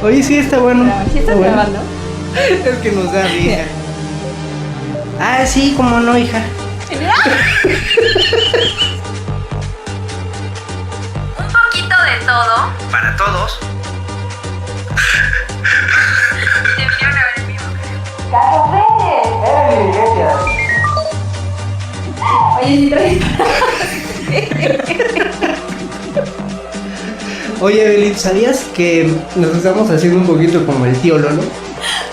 Oye, sí, está bueno. ¿Sí estás bueno. grabando? Es que nos da risa. Ah, sí, cómo no, hija. Un poquito de todo. Para todos. Te vinieron a ver en vivo. Oye, sí traes. Oye, Evelyn, ¿sabías que nos estamos haciendo un poquito como el tío Lolo?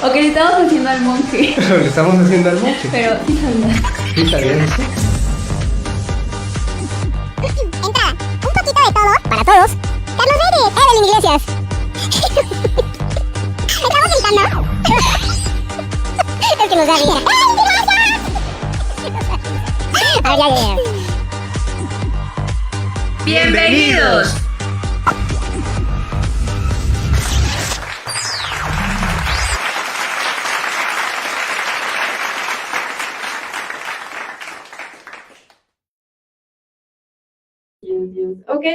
Ok, le estamos haciendo al monje. Lo que estamos haciendo al monje. Pero sí sabías. ¿Sí sabías eso? Entrada, un poquito de todo para todos. Carlos Reyes, Evelyn Iglesias. ¿Estamos gritando? Es que nos da risa. ¡Ay, gracias! Ya. ¡Bienvenidos! Dios. Ok.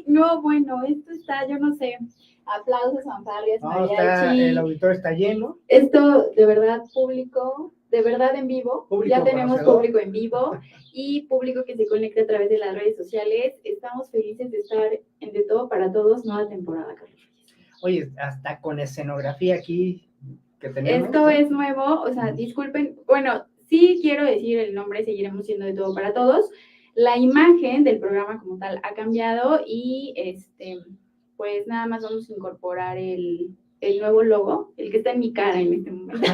No, bueno, esto está, yo no sé. Aplausos, fanfarrias, No, el mariachi. auditorio está lleno. Esto, de verdad, público, de verdad en vivo. Público Ya tenemos conocedor. público en vivo y público que se conecta a través de las redes sociales. Estamos felices de estar en De Todo para Todos, nueva temporada, Carlos. Oye, hasta con escenografía aquí que tenemos. Esto ¿no? es nuevo, o sea, disculpen, bueno, sí quiero decir el nombre, seguiremos siendo De Todo para Todos. La imagen del programa como tal ha cambiado y pues nada más vamos a incorporar el nuevo logo, el que está en mi cara en este momento.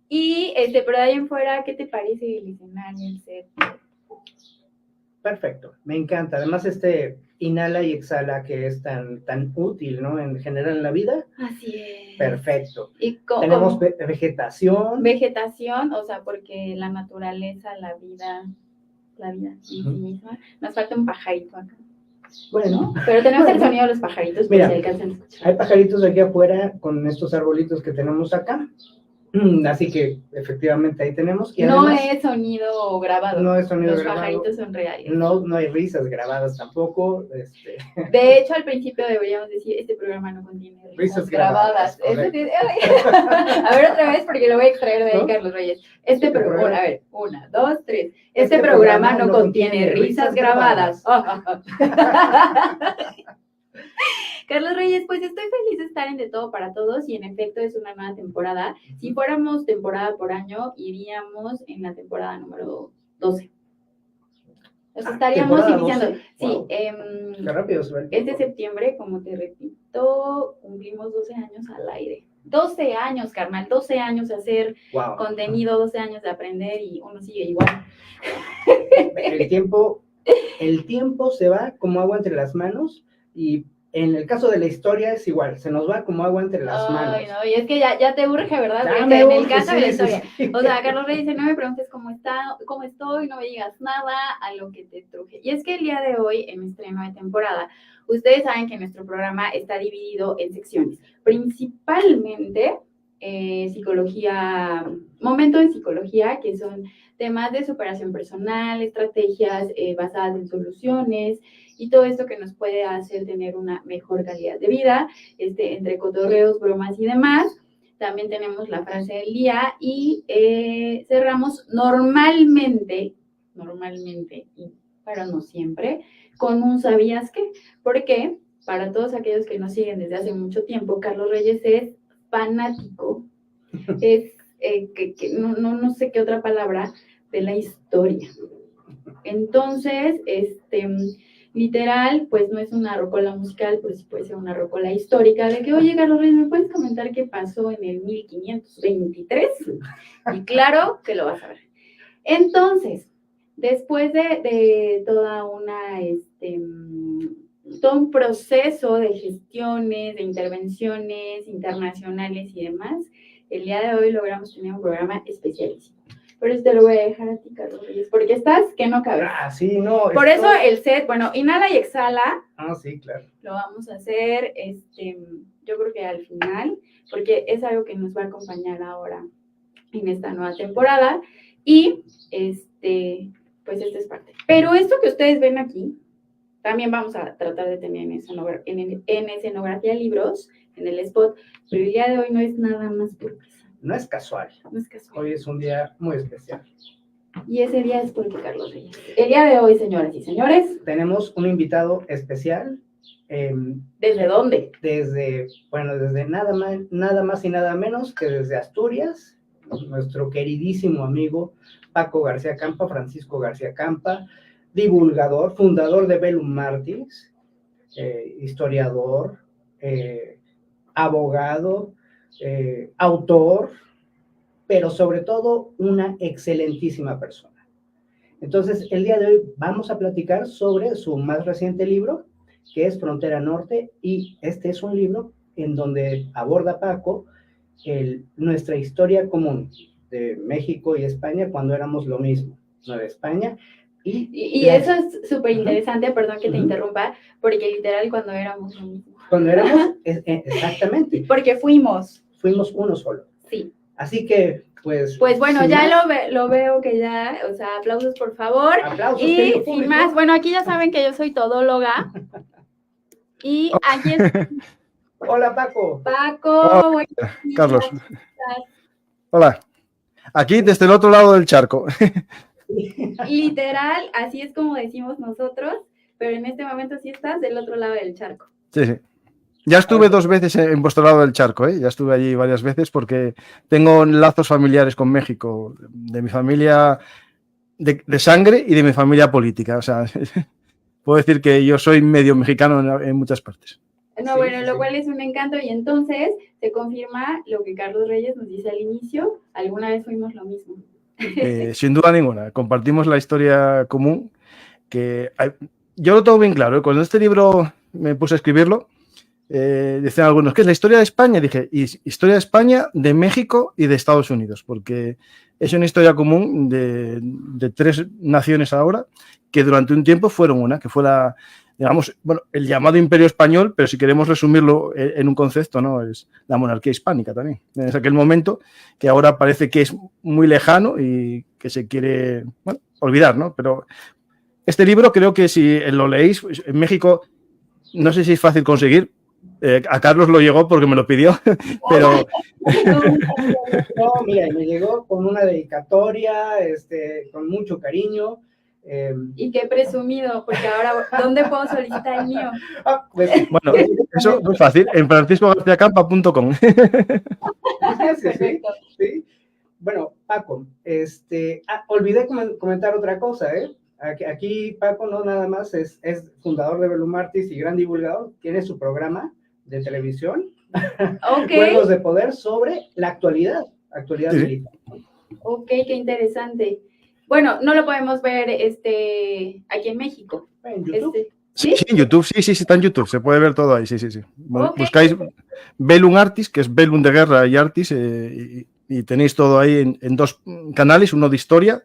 Y pero de ahí en fuera, ¿qué te parece el escenario, el set? Perfecto, me encanta. Además, inhala y exhala que es tan útil, ¿no? En general en la vida. Así es. Perfecto. Y Tenemos vegetación. Vegetación, o sea, porque la naturaleza, la vida en sí misma. Nos falta un pajarito acá. Bueno. Pero tenemos el sonido de los pajaritos, por Mira, si alcanzan a escuchar. hay pajaritos aquí afuera con estos arbolitos que tenemos acá. Así que efectivamente ahí tenemos. Y no además, es sonido grabado. No es sonido los grabado. Pajaritos son reales. No hay risas grabadas tampoco. De hecho, al principio deberíamos decir, este programa no contiene risas grabadas. A ver otra vez, porque lo voy a extraer de ahí, ¿no? Carlos Reyes. Programa, a ver, 1, 2, 3. Este programa no contiene risas grabadas. Carlos Reyes, pues estoy feliz de estar en De Todo para Todos y en efecto es una nueva temporada. Si fuéramos temporada por año, iríamos en la temporada número 12. Nos estaríamos iniciando. 12. Wow. Sí, qué rápido se ve. Este septiembre, como te repito, cumplimos 12 años al aire. 12 años, carnal, 12 años de hacer contenido, 12 años de aprender y uno sigue igual. El tiempo se va como agua entre las manos y en el caso de la historia es igual, se nos va como agua entre las manos. No, y es que ya te urge, ¿verdad? En el caso de la historia. Sí. O sea, Carlos Reyes dice, no me preguntes cómo estoy, no me digas nada a lo que te truje. Y es que el día de hoy, en estreno de temporada, ustedes saben que nuestro programa está dividido en secciones, principalmente psicología, momento de psicología, que son temas de superación personal, estrategias basadas en soluciones, y todo esto que nos puede hacer tener una mejor calidad de vida, entre cotorreos, bromas y demás. También tenemos la frase del día y cerramos normalmente, pero no siempre, con un ¿sabías qué? Porque para todos aquellos que nos siguen desde hace mucho tiempo, Carlos Reyes es fanático, es, no sé qué otra palabra, de la historia. Entonces, literal, pues no es una rocola musical, pero sí puede ser una rocola histórica, de que, oye, Carlos Reyes, ¿me puedes comentar qué pasó en el 1523? Y claro que lo vas a ver. Entonces, después de toda todo un proceso de gestiones, de intervenciones internacionales y demás, el día de hoy logramos tener un programa especialísimo. Pero te lo voy a dejar a ti, Carlos Reyes, porque estás que no cabes. Sí, no. Por eso el set, bueno, inhala y exhala. Sí, claro. Lo vamos a hacer, yo creo que al final, porque es algo que nos va a acompañar ahora en esta nueva temporada. Y, pues esta es parte. Pero esto que ustedes ven aquí, También vamos a tratar de tener en escenografía libros, en el spot, pero el día de hoy no es nada más porque No es casual. no es casual. Hoy es un día muy especial. Y ese día es porque Carlos Reyes. El día de hoy, señoras y señores. Tenemos un invitado especial. ¿Desde dónde? Desde nada más y nada menos que desde Asturias, nuestro queridísimo amigo Paco García Campa, Francisco García Campa, divulgador, fundador de Bellum Martis, historiador, abogado, autor, pero sobre todo una excelentísima persona. Entonces, el día de hoy vamos a platicar sobre su más reciente libro, que es Frontera Norte, y este es un libro en donde aborda Paco nuestra historia común de México y España cuando éramos lo mismo, Nueva España. Y eso es súper interesante, perdón que te interrumpa, porque literal cuando éramos lo mismo. Cuando éramos, exactamente. Porque fuimos uno solo. Sí. Así que, pues bueno, ya lo veo que ya, o sea, aplausos por favor. Aplausos. Y sin más, bueno, aquí ya saben que yo soy todóloga. Y aquí es Hola, Paco. Paco. Hola, Carlos. Hola. Aquí desde el otro lado del charco. Literal, así es como decimos nosotros, pero en este momento sí estás del otro lado del charco. Sí, sí. Ya estuve 2 veces en vuestro lado del charco, ¿eh? Ya estuve allí varias veces porque tengo lazos familiares con México, de mi familia de sangre y de mi familia política. O sea, puedo decir que yo soy medio mexicano en muchas partes. No, Sí, bueno, sí, lo sí. cual es un encanto y entonces se confirma lo que Carlos Reyes nos dice al inicio, alguna vez fuimos lo mismo. Sin duda ninguna, compartimos la historia común que yo lo tengo bien claro, ¿eh? Cuando este libro me puse a escribirlo, decían algunos, ¿qué es la historia de España? Dije, historia de España, de México y de Estados Unidos, porque es una historia común de 3 naciones ahora que durante un tiempo fueron una, que fue el llamado Imperio Español, pero si queremos resumirlo en un concepto, ¿no? Es la monarquía hispánica también. En aquel momento que ahora parece que es muy lejano y que se quiere, olvidar, ¿no? Pero este libro creo que si lo leéis, en México, no sé si es fácil conseguir. A Carlos lo llegó porque me lo pidió, pero... No, mira, me llegó con una dedicatoria, con mucho cariño. Y qué presumido, porque ahora, ¿dónde puedo solicitar el mío? Pues, Bueno, eso no es fácil, en franciscogarciacampa.com. Perfecto. Sí. Bueno, Paco, olvidé comentar otra cosa, ¿eh? Aquí Paco no nada más es fundador de Bellum Martis y gran divulgador, tiene su programa de televisión, Ok, Juegos de Poder, sobre la actualidad Sí. militar. ok, qué interesante. Bueno, no lo podemos ver aquí en México. En YouTube. Sí, en YouTube, sí, está en YouTube, se puede ver todo ahí, sí. Ok. Buscáis Bellum Artis, que es Bellum de guerra y Artis, y tenéis todo ahí en 2 canales, uno de historia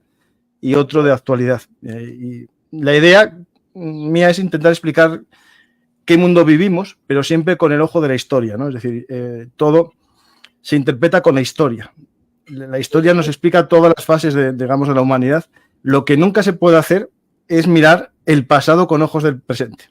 y otro de actualidad. Y la idea mía es intentar explicar qué mundo vivimos, pero siempre con el ojo de la historia, ¿no? Es decir, todo se interpreta con la historia. La historia nos explica todas las fases de la humanidad. Lo que nunca se puede hacer es mirar el pasado con ojos del presente.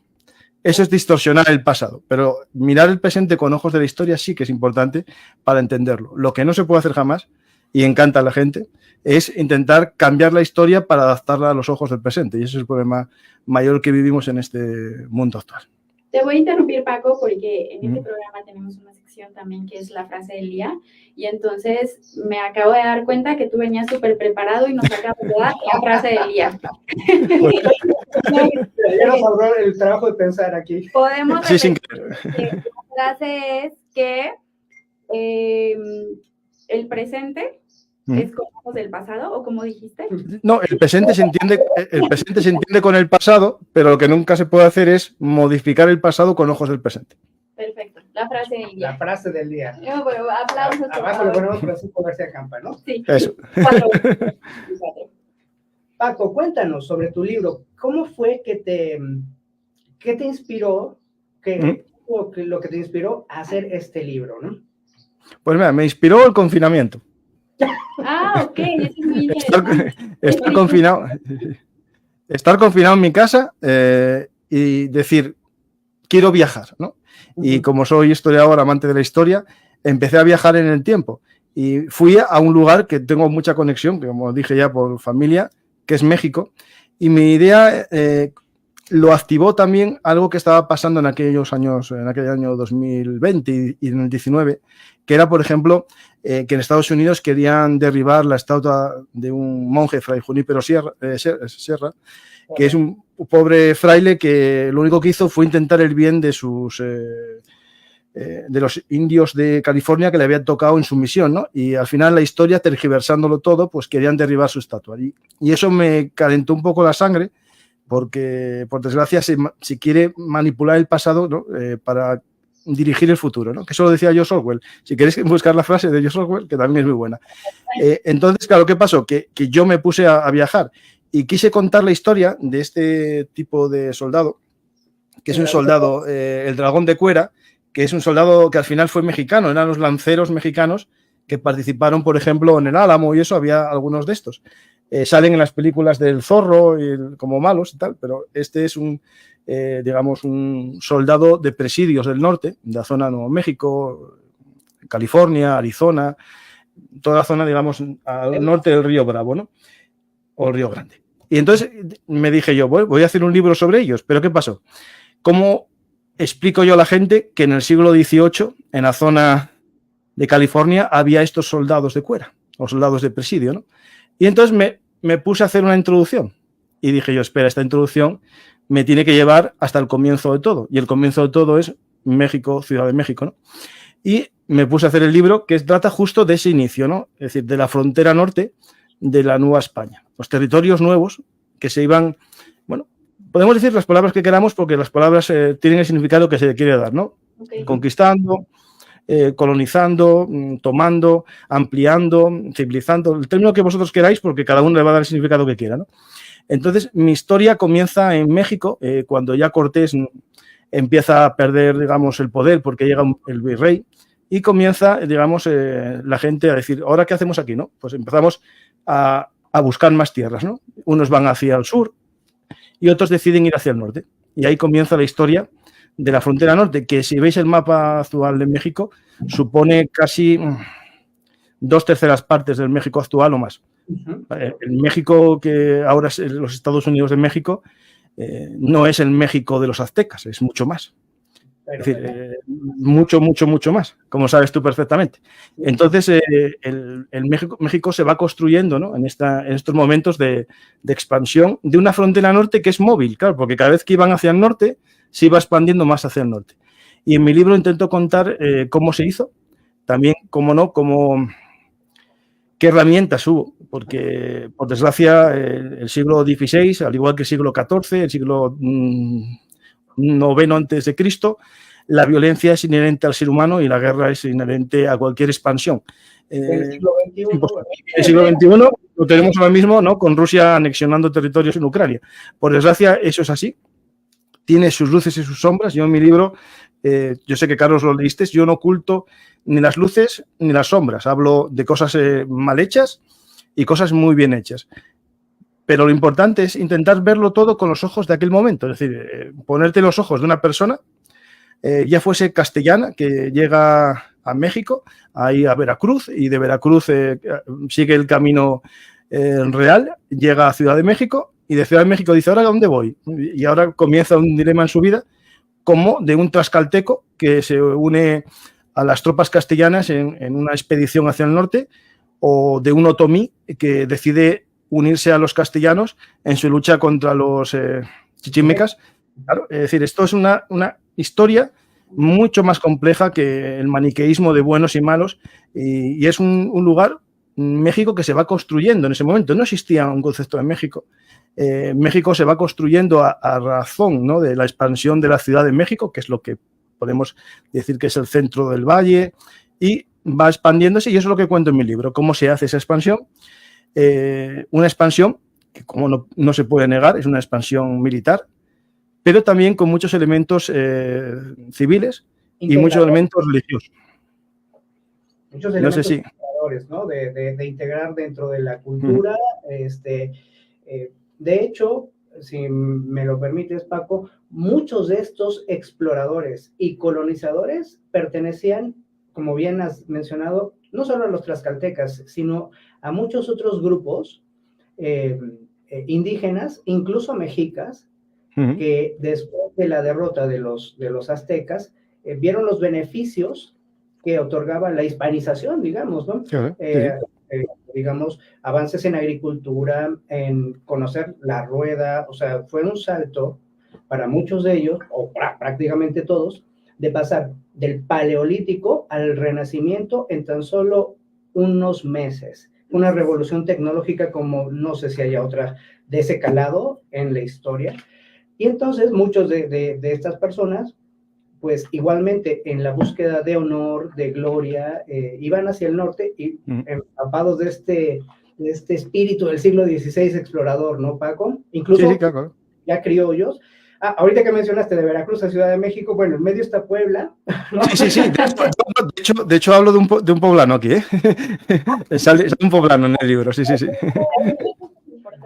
Eso es distorsionar el pasado, pero mirar el presente con ojos de la historia sí que es importante para entenderlo. Lo que no se puede hacer jamás, y encanta a la gente, es intentar cambiar la historia para adaptarla a los ojos del presente. Y ese es el problema mayor que vivimos en este mundo actual. Te voy a interrumpir, Paco, porque en este programa tenemos una sección también que es la frase del día. Y entonces me acabo de dar cuenta que tú venías súper preparado y nos acabas de dar la frase del día. Ya nos ahorró el trabajo de pensar aquí. Podemos Sí, sin repetir que la frase es que el presente es con ojos del pasado, ¿o como dijiste? No, el presente se entiende con el pasado, pero lo que nunca se puede hacer es modificar el pasado con ojos del presente. Perfecto, la frase del día. La frase del día. No, pero aplausos. por Abajo le favor. ponemos Francisco García Campa, ¿no? Sí. Eso. 4. Paco, cuéntanos sobre tu libro. ¿Cómo fue que te inspiró, lo que te inspiró a hacer este libro, ¿no? Pues mira, me inspiró el confinamiento. Ah, ok, eso es muy interesante. Estar confinado en mi casa y decir, quiero viajar, ¿no? Y como soy historiador, amante de la historia, empecé a viajar en el tiempo y fui a un lugar que tengo mucha conexión, que como dije ya por familia, que es México, y mi idea lo activó también algo que estaba pasando en aquellos años, en aquel año 2020 y en el 19, que era, por ejemplo, que en Estados Unidos querían derribar la estatua de un monje, Fray Junípero Serra, que es un pobre fraile que lo único que hizo fue intentar el bien de de los indios de California que le habían tocado en su misión, ¿no? Y al final la historia, tergiversándolo todo, pues querían derribar su estatua. Y eso me calentó un poco la sangre, porque por desgracia se quiere manipular el pasado, ¿no? Para dirigir el futuro, ¿no? Que eso lo decía George Orwell. Si queréis buscar la frase de George Orwell, que también es muy buena. Entonces, claro, ¿qué pasó? Que yo me puse a viajar y quise contar la historia de este tipo de soldado, que es un soldado, el Dragón de Cuera, que es un soldado que al final fue mexicano, eran los lanceros mexicanos que participaron, por ejemplo, en el Álamo y eso, había algunos de estos. Salen en las películas del Zorro como malos y tal, pero este es digamos, un soldado de presidios del norte, de la zona de Nuevo México, California, Arizona, toda la zona, digamos, al norte del Río Bravo, ¿no? O el Río Grande. Y entonces me dije yo, voy a hacer un libro sobre ellos, pero ¿qué pasó? ¿Cómo explico yo a la gente que en el siglo XVIII, en la zona de California, había estos soldados de cuera, o soldados de presidio, ¿no? Y entonces me puse a hacer una introducción y dije yo, espera, esta introducción me tiene que llevar hasta el comienzo de todo. Y el comienzo de todo es México, Ciudad de México, ¿no? Y me puse a hacer el libro que trata justo de ese inicio, ¿no? Es decir, de la frontera norte de la Nueva España. Los territorios nuevos que se iban, bueno, podemos decir las palabras que queramos porque las palabras tienen el significado que se quiere dar, ¿no? Okay. Conquistando, colonizando, tomando, ampliando, civilizando, el término que vosotros queráis porque cada uno le va a dar el significado que quiera, ¿no? Entonces, mi historia comienza en México, cuando ya Cortés empieza a perder, digamos, el poder porque llega el virrey y comienza, digamos, la gente a decir, ¿ahora qué hacemos aquí, no? Pues empezamos a buscar más tierras, ¿no? Unos van hacia el sur y otros deciden ir hacia el norte. Y ahí comienza la historia de la frontera norte, que si veis el mapa actual de México, supone casi 2/3 partes del México actual o más. El México que ahora es los Estados Unidos de México no es el México de los aztecas, es mucho más. Es decir, mucho más, como sabes tú perfectamente. Entonces, el México se va construyendo, ¿no? en estos momentos de expansión de una frontera norte que es móvil, claro, porque cada vez que iban hacia el norte, se iba expandiendo más hacia el norte. Y en mi libro intento contar cómo se hizo, también, cómo no, qué herramientas hubo, porque, por desgracia, el siglo XVI, al igual que el siglo XIV, el siglo IX antes de Cristo, la violencia es inherente al ser humano y la guerra es inherente a cualquier expansión. El siglo XXI, el siglo XXI lo tenemos ahora mismo, ¿no? Con Rusia anexionando territorios en Ucrania. Por desgracia, eso es así. Tiene sus luces y sus sombras. Yo en mi libro, yo sé que Carlos lo leíste, yo no oculto ni las luces ni las sombras. Hablo de cosas mal hechas y cosas muy bien hechas. Pero lo importante es intentar verlo todo con los ojos de aquel momento. Es decir, ponerte los ojos de una persona, ya fuese castellana, que llega a México, ahí a Veracruz, y de Veracruz sigue el camino real, llega a Ciudad de México, y de Ciudad de México dice, ¿ahora a dónde voy? Y ahora comienza un dilema en su vida, como de un tlaxcalteco que se une a las tropas castellanas en una expedición hacia el norte, o de un otomí que decide unirse a los castellanos en su lucha contra los chichimecas. Claro, es decir, esto es una historia mucho más compleja que el maniqueísmo de buenos y malos, y es un lugar, México, que se va construyendo en ese momento. No existía un concepto de México. México se va construyendo a razón, ¿no? de la expansión de la Ciudad de México, que es lo que podemos decir que es el centro del valle, y va expandiéndose, y eso es lo que cuento en mi libro, cómo se hace esa expansión. Una expansión que, como no se puede negar, es una expansión militar, pero también con muchos elementos civiles y muchos elementos religiosos. Muchos elementos, no sé si, ¿no? de integrar dentro de la cultura. De hecho, si me lo permites, Paco, muchos de estos exploradores y colonizadores pertenecían, como bien has mencionado, no solo a los tlaxcaltecas, sino a muchos otros grupos indígenas, incluso mexicas, que después de la derrota de los aztecas, vieron los beneficios que otorgaba la hispanización, digamos, ¿no? Digamos, avances en agricultura, en conocer la rueda, o sea, fue un salto para muchos de ellos, o prácticamente todos, de pasar del paleolítico al renacimiento en tan solo unos meses. Una revolución tecnológica como no sé si haya otra de ese calado en la historia. Y entonces muchos de estas personas, pues igualmente en la búsqueda de honor, de gloria, iban hacia el norte y empapados de este espíritu del siglo XVI explorador, ¿no, Paco? Incluso sí, claro. Ya criollos. Ahorita que mencionaste de Veracruz a Ciudad de México, bueno, en medio está Puebla, ¿no? Sí. De hecho hablo de un poblano aquí, ¿eh? Sale un poblano en el libro, sí.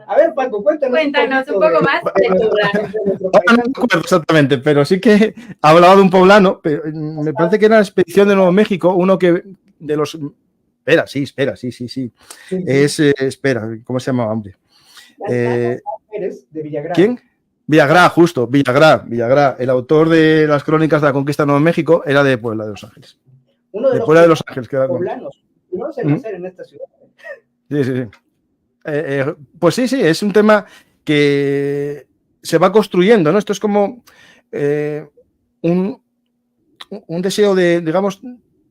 A ver, Paco, cuéntanos un poco más de poblano. No me acuerdo exactamente, pero sí que hablaba de un poblano, pero me parece que era la expedición de Nuevo México, uno que de los... Espera, sí. Espera, ¿cómo se llamaba, hombre? Eres de Villagrán. ¿Quién? Villagrá, justo, Villagrá. El autor de las crónicas de la conquista de Nuevo México era de Puebla de Los Ángeles. Uno de Puebla de Los Ángeles, que era poblanos. No sé nacer en esta ciudad. Sí. Pues sí, es un tema que se va construyendo, ¿no? Esto es como un deseo de, digamos,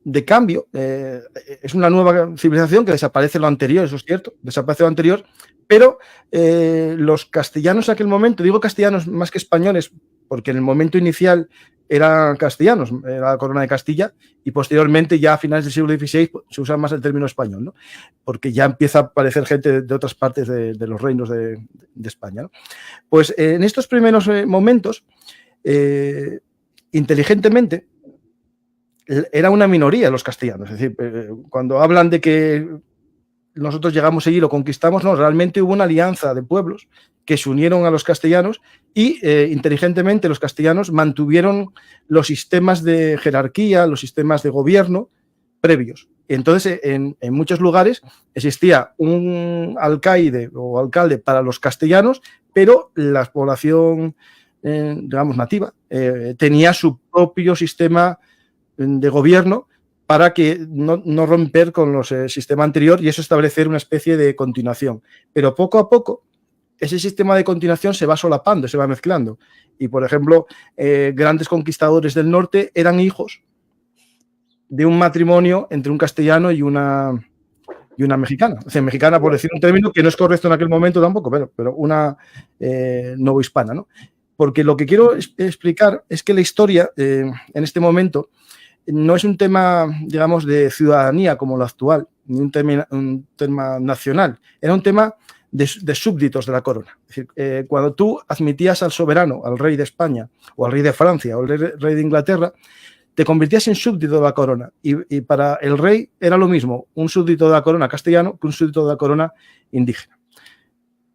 de cambio. Es una nueva civilización que desaparece lo anterior, eso es cierto, desaparece lo anterior, pero los castellanos en aquel momento, digo castellanos más que españoles, porque en el momento inicial eran castellanos, era la corona de Castilla, y posteriormente ya a finales del siglo XVI se usa más el término español, ¿no? Porque ya empieza a aparecer gente de otras partes de los reinos de España, ¿no? Pues en estos primeros momentos, inteligentemente, era una minoría los castellanos, es decir, cuando hablan de que nosotros llegamos allí y lo conquistamos, no, realmente hubo una alianza de pueblos que se unieron a los castellanos y inteligentemente los castellanos mantuvieron los sistemas de jerarquía, los sistemas de gobierno previos. Entonces, en muchos lugares existía un alcaide o alcalde para los castellanos, pero la población, digamos, nativa, tenía su propio sistema de gobierno para que no romper con los sistema anterior y eso establecer una especie de continuación. Pero poco a poco ese sistema de continuación se va solapando, se va mezclando. Y, por ejemplo, grandes conquistadores del norte eran hijos de un matrimonio entre un castellano y una mexicana. O sea, mexicana, por decir un término que no es correcto en aquel momento tampoco, pero una novohispana, ¿no? Porque lo que quiero explicar es que la historia, en este momento, no es un tema, digamos, de ciudadanía como lo actual, ni un tema nacional. Era un tema de súbditos de la corona. Es decir, cuando tú admitías al soberano, al rey de España, o al rey de Francia, o al rey de Inglaterra, te convertías en súbdito de la corona. Y para el rey era lo mismo un súbdito de la corona castellano que un súbdito de la corona indígena.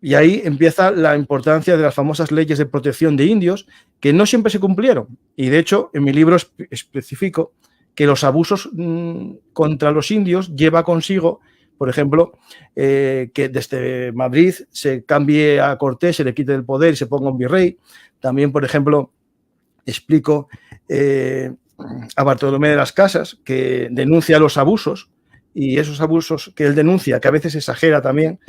Y ahí empieza la importancia de las famosas leyes de protección de indios, que no siempre se cumplieron. Y de hecho, en mi libro especifico que los abusos contra los indios lleva consigo, por ejemplo, que desde Madrid se cambie a Cortés, se le quite el poder y se ponga un virrey. También, por ejemplo, explico a Bartolomé de las Casas, que denuncia los abusos, y esos abusos que él denuncia, que a veces exagera también,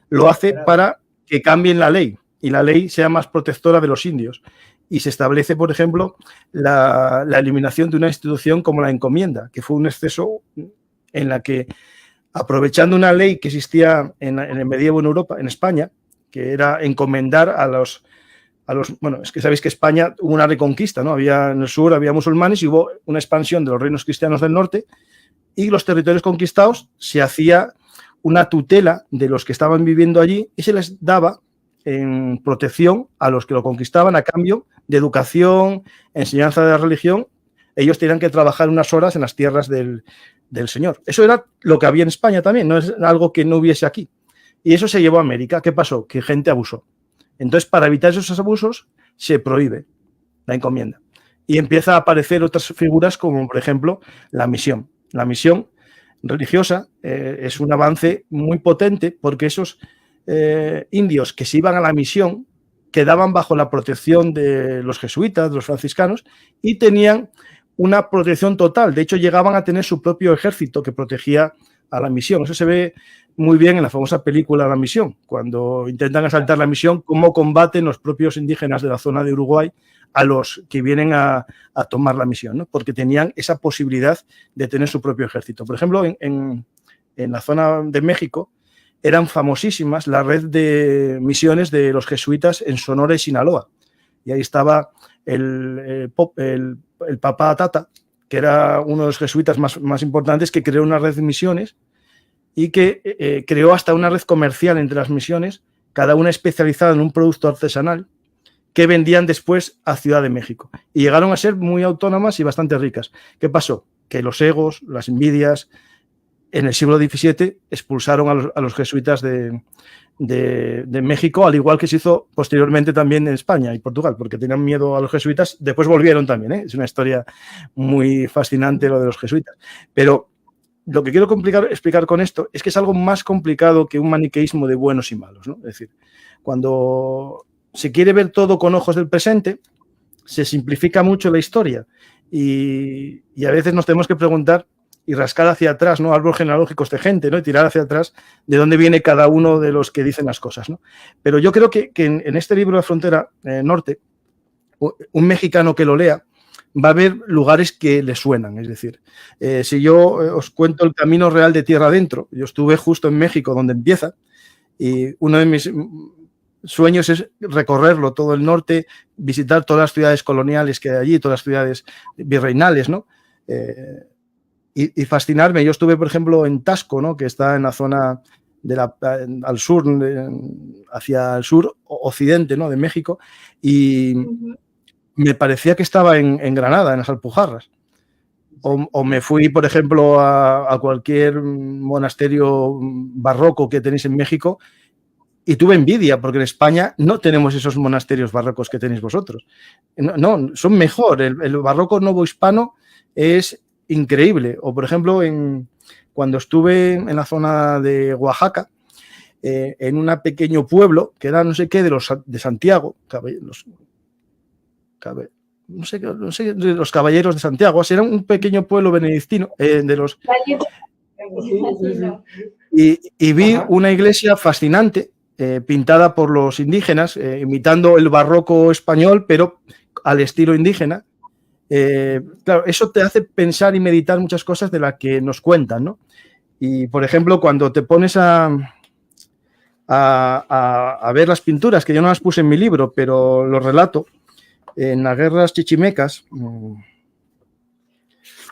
lo hace para que cambien la ley y la ley sea más protectora de los indios. Y se establece, por ejemplo, la eliminación de una institución como la encomienda, que fue un exceso en la que, aprovechando una ley que existía en el medievo en Europa, en España, que era encomendar a los bueno, es que sabéis que España hubo una reconquista, ¿no? En el sur había musulmanes y hubo una expansión de los reinos cristianos del norte y los territorios conquistados se hacía una tutela de los que estaban viviendo allí y se les daba en protección a los que lo conquistaban a cambio de educación, enseñanza de la religión. Ellos tenían que trabajar unas horas en las tierras del Señor. Eso era lo que había en España también, no es algo que no hubiese aquí. Y eso se llevó a América. ¿Qué pasó? Que gente abusó. Entonces, para evitar esos abusos, se prohíbe la encomienda. Y empieza a aparecer otras figuras como, por ejemplo, la misión. La misión religiosa es un avance muy potente porque esos indios que se iban a la misión quedaban bajo la protección de los jesuitas, de los franciscanos, y tenían una protección total. De hecho, llegaban a tener su propio ejército que protegía a la misión. Eso se ve muy bien en la famosa película La Misión, cuando intentan asaltar la misión, cómo combaten los propios indígenas de la zona de Uruguay a los que vienen a tomar la misión, ¿no? Porque tenían esa posibilidad de tener su propio ejército. Por ejemplo, en la zona de México eran famosísimas la red de misiones de los jesuitas en Sonora y Sinaloa. Y ahí estaba el Papa Tata, que era uno de los jesuitas más importantes, que creó una red de misiones y que creó hasta una red comercial entre las misiones, cada una especializada en un producto artesanal, que vendían después a Ciudad de México. Y llegaron a ser muy autónomas y bastante ricas. ¿Qué pasó? Que los egos, las envidias, en el siglo XVII expulsaron a los jesuitas de México, al igual que se hizo posteriormente también en España y Portugal, porque tenían miedo a los jesuitas. Después volvieron también, ¿eh? Es una historia muy fascinante lo de los jesuitas. Pero lo que quiero explicar con esto es que es algo más complicado que un maniqueísmo de buenos y malos, ¿no? Es decir, cuando se quiere ver todo con ojos del presente, se simplifica mucho la historia y a veces nos tenemos que preguntar y rascar hacia atrás, ¿no? Árboles genealógicos de gente, ¿no? Y tirar hacia atrás de dónde viene cada uno de los que dicen las cosas, ¿no? Pero yo creo que en este libro La Frontera Norte, un mexicano que lo lea va a ver lugares que le suenan. Es decir, si yo os cuento el camino real de tierra adentro, yo estuve justo en México donde empieza y uno de mis sueños es recorrerlo todo el norte, visitar todas las ciudades coloniales que hay allí, todas las ciudades virreinales, ¿no? Y fascinarme. Yo estuve, por ejemplo, en Taxco, ¿no? Que está en la zona al sur, hacia el sur occidente, ¿no? De México, y me parecía que estaba en Granada, en las Alpujarras. O me fui, por ejemplo, a cualquier monasterio barroco que tenéis en México y tuve envidia, porque en España no tenemos esos monasterios barrocos que tenéis vosotros. No, son mejor. El barroco novohispano es increíble. O, por ejemplo, cuando estuve en la zona de Oaxaca, en un pequeño pueblo que era no sé qué de Santiago, no sé, de los Caballeros de Santiago, era un pequeño pueblo benedictino de los... Y vi una iglesia fascinante, pintada por los indígenas, imitando el barroco español, pero al estilo indígena. Claro, eso te hace pensar y meditar muchas cosas de las que nos cuentan, ¿no? Y, por ejemplo, cuando te pones a ver las pinturas, que yo no las puse en mi libro, pero lo relato, en las guerras chichimecas,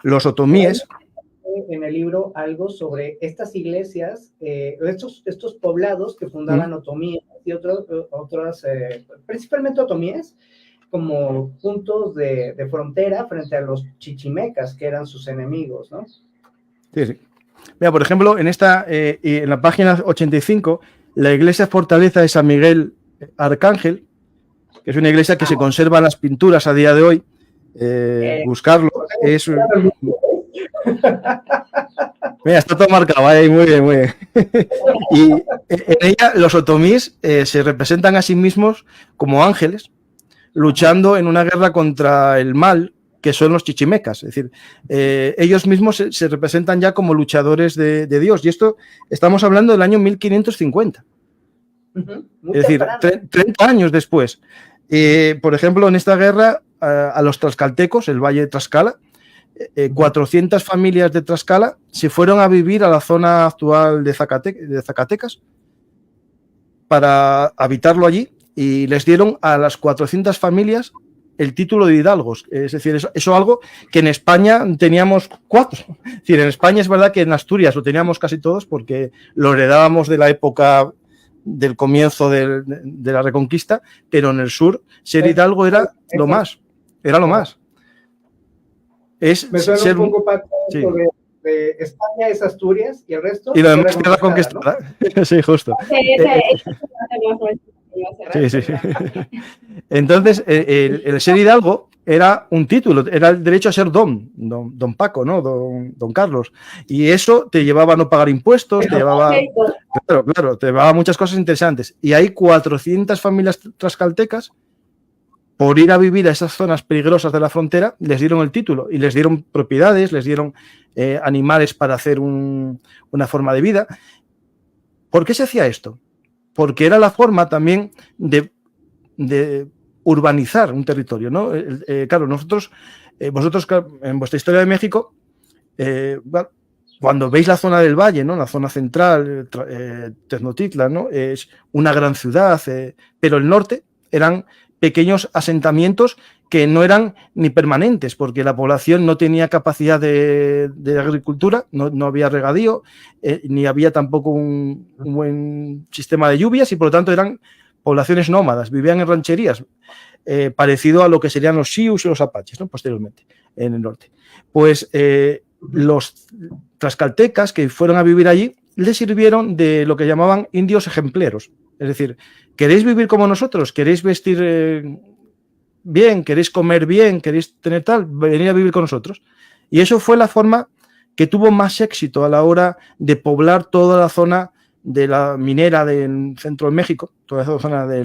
los otomíes... En el libro algo sobre estas iglesias, estos poblados que fundaban otomíes y otras, principalmente otomíes, como puntos de frontera frente a los chichimecas, que eran sus enemigos, ¿no? Sí. Mira, por ejemplo, en la página 85, la iglesia fortaleza de San Miguel Arcángel, que es una iglesia que se conserva en las pinturas a día de hoy, buscarlo es... Mira, está todo marcado ahí, muy bien, muy bien. Y en ella los otomíes se representan a sí mismos como ángeles, luchando en una guerra contra el mal, que son los chichimecas. Es decir, ellos mismos se representan ya como luchadores de Dios. Y esto estamos hablando del año 1550. Es decir, 30 años después. Por ejemplo, en esta guerra, a los tlaxcaltecos, el Valle de Tlaxcala, 400 familias de Tlaxcala se fueron a vivir a la zona actual de Zacatecas para habitarlo allí y les dieron a las 400 familias el título de hidalgos. Es decir, eso es algo que en España teníamos 4. Es decir, en España es verdad que en Asturias lo teníamos casi todos porque lo heredábamos de la época del comienzo de la Reconquista, pero en el sur ser hidalgo era lo más. Era lo más. Me suena un poco, Paco, sí. de España es Asturias y el resto... Y lo demás queda conquistada. Sí, justo. iba a cerrar. Sí. Entonces, el ser hidalgo era un título, era el derecho a ser don Paco, ¿no? Don Carlos. Y eso te llevaba a no pagar impuestos, te llevaba... Claro, te llevaba muchas cosas interesantes. Y hay 400 familias tlaxcaltecas, por ir a vivir a esas zonas peligrosas de la frontera, les dieron el título y les dieron propiedades, les dieron animales para hacer una forma de vida. ¿Por qué se hacía esto? Porque era la forma también de urbanizar un territorio, ¿no? Claro, vosotros en vuestra historia de México, cuando veis la zona del valle, ¿no? La zona central, Tenochtitlan, ¿no? Es una gran ciudad, pero el norte eran pequeños asentamientos que no eran ni permanentes, porque la población no tenía capacidad de agricultura, no había regadío, ni había tampoco un buen sistema de lluvias, y por lo tanto eran poblaciones nómadas, vivían en rancherías, parecido a lo que serían los Sioux y los apaches, ¿no? Posteriormente, en el norte. Pues los tlaxcaltecas que fueron a vivir allí les sirvieron de lo que llamaban indios ejempleros. Es decir, ¿queréis vivir como nosotros? ¿Queréis vestir bien? ¿Queréis comer bien? ¿Queréis tener tal? Venid a vivir con nosotros. Y eso fue la forma que tuvo más éxito a la hora de poblar toda la zona de la minera del centro de México, toda esa zona de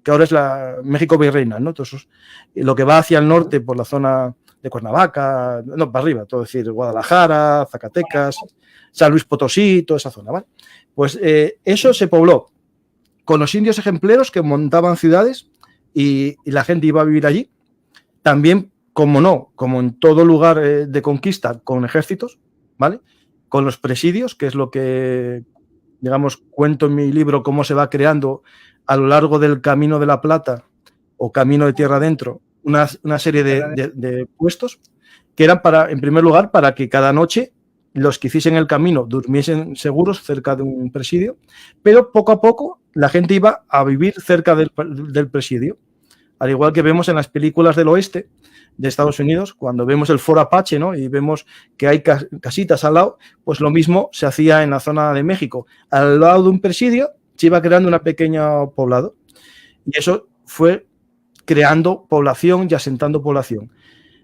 que ahora es la México virreinal, ¿no? Entonces, lo que va hacia el norte por la zona de Cuernavaca, no, para arriba, todo decir, Guadalajara, Zacatecas, San Luis Potosí, toda esa zona, ¿vale? Pues eso se pobló con los indios ejempleros que montaban ciudades y la gente iba a vivir allí. También, como en todo lugar de conquista, con ejércitos, ¿vale? Con los presidios, que es lo que, digamos, cuento en mi libro cómo se va creando a lo largo del Camino de la Plata o Camino de Tierra Adentro, una serie de puestos que eran en primer lugar, para que cada noche los que hiciesen el camino durmiesen seguros cerca de un presidio, pero poco a poco la gente iba a vivir cerca del presidio, al igual que vemos en las películas del oeste de Estados Unidos, cuando vemos el Fort Apache, ¿no? Y vemos que hay casitas al lado, pues lo mismo se hacía en la zona de México. Al lado de un presidio se iba creando una pequeña poblado, y eso fue creando población y asentando población.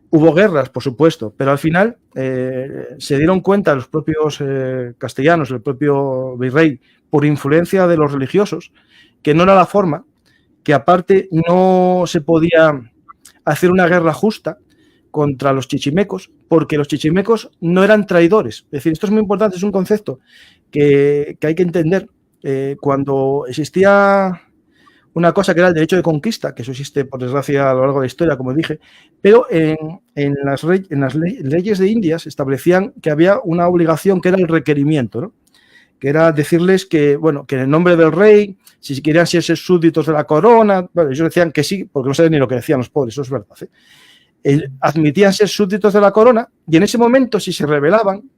Hubo guerras, por supuesto, pero al final se dieron cuenta los propios castellanos, el propio virrey, por influencia de los religiosos, que no era la forma, que aparte no se podía hacer una guerra justa contra los chichimecos, porque los chichimecos no eran traidores. Es decir, esto es muy importante, es un concepto que hay que entender. Cuando existía una cosa que era el derecho de conquista, que eso existe, por desgracia, a lo largo de la historia, como dije, pero en las leyes de Indias establecían que había una obligación que era el requerimiento, ¿no? Que era decirles que, bueno, que en el nombre del rey, si querían ser súbditos de la corona, bueno, ellos decían que sí, porque no saben ni lo que decían los pobres, eso es verdad, admitían ser súbditos de la corona, y en ese momento, si se rebelaban,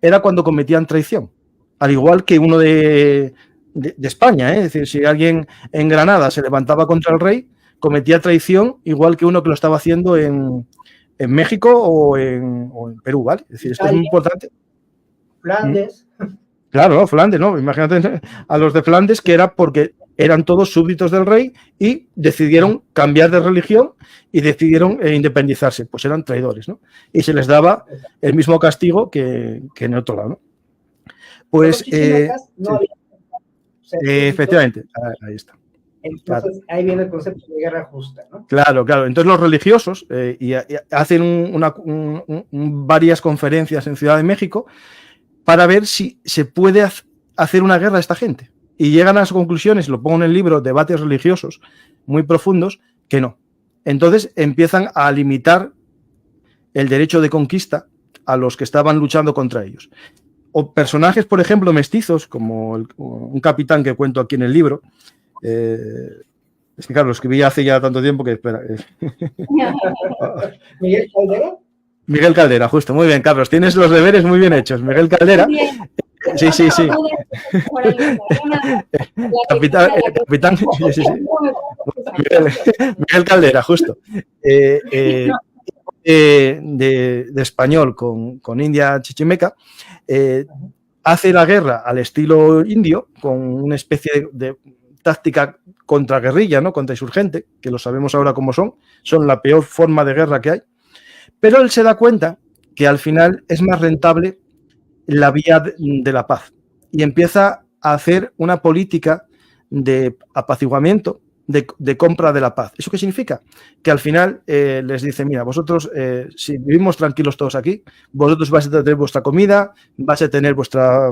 era cuando cometían traición, al igual que uno de España, es decir, si alguien en Granada se levantaba contra el rey, cometía traición igual que uno que lo estaba haciendo en México o en Perú, ¿vale? Es decir, esto es muy importante. Flandes. Claro, ¿no? Flandes, ¿no? Imagínate a los de Flandes, que era porque eran todos súbditos del rey y decidieron cambiar de religión y decidieron independizarse, pues eran traidores, ¿no? Y se les daba el mismo castigo que en otro lado, ¿no? Pues no había. Efectivamente, ahí está. Entonces, claro, ahí viene el concepto de guerra justa, ¿no? Claro. Entonces los religiosos hacen varias conferencias en Ciudad de México para ver si se puede hacer una guerra a esta gente. Y llegan a las conclusiones, lo pongo en el libro, debates religiosos muy profundos, que no. Entonces empiezan a limitar el derecho de conquista a los que estaban luchando contra ellos. O personajes, por ejemplo, mestizos, como un capitán que cuento aquí en el libro. Es que, claro, lo escribí hace ya tanto tiempo que, espera. ¿Miguel Caldera? Miguel Caldera, justo. Muy bien, Carlos. Tienes los deberes muy bien hechos. Miguel Caldera. Sí. Capitán. Sí. Miguel Caldera, justo. De español con India chichimeca, hace la guerra al estilo indio, con una especie de táctica contraguerrilla, ¿no? Contrainsurgente, que lo sabemos ahora cómo son la peor forma de guerra que hay. Pero él se da cuenta que al final es más rentable la vía de la paz y empieza a hacer una política de apaciguamiento, de compra de la paz. ¿Eso qué significa? Que al final les dice, mira, vosotros, si vivimos tranquilos todos aquí, vosotros vais a tener vuestra comida, vais a tener vuestra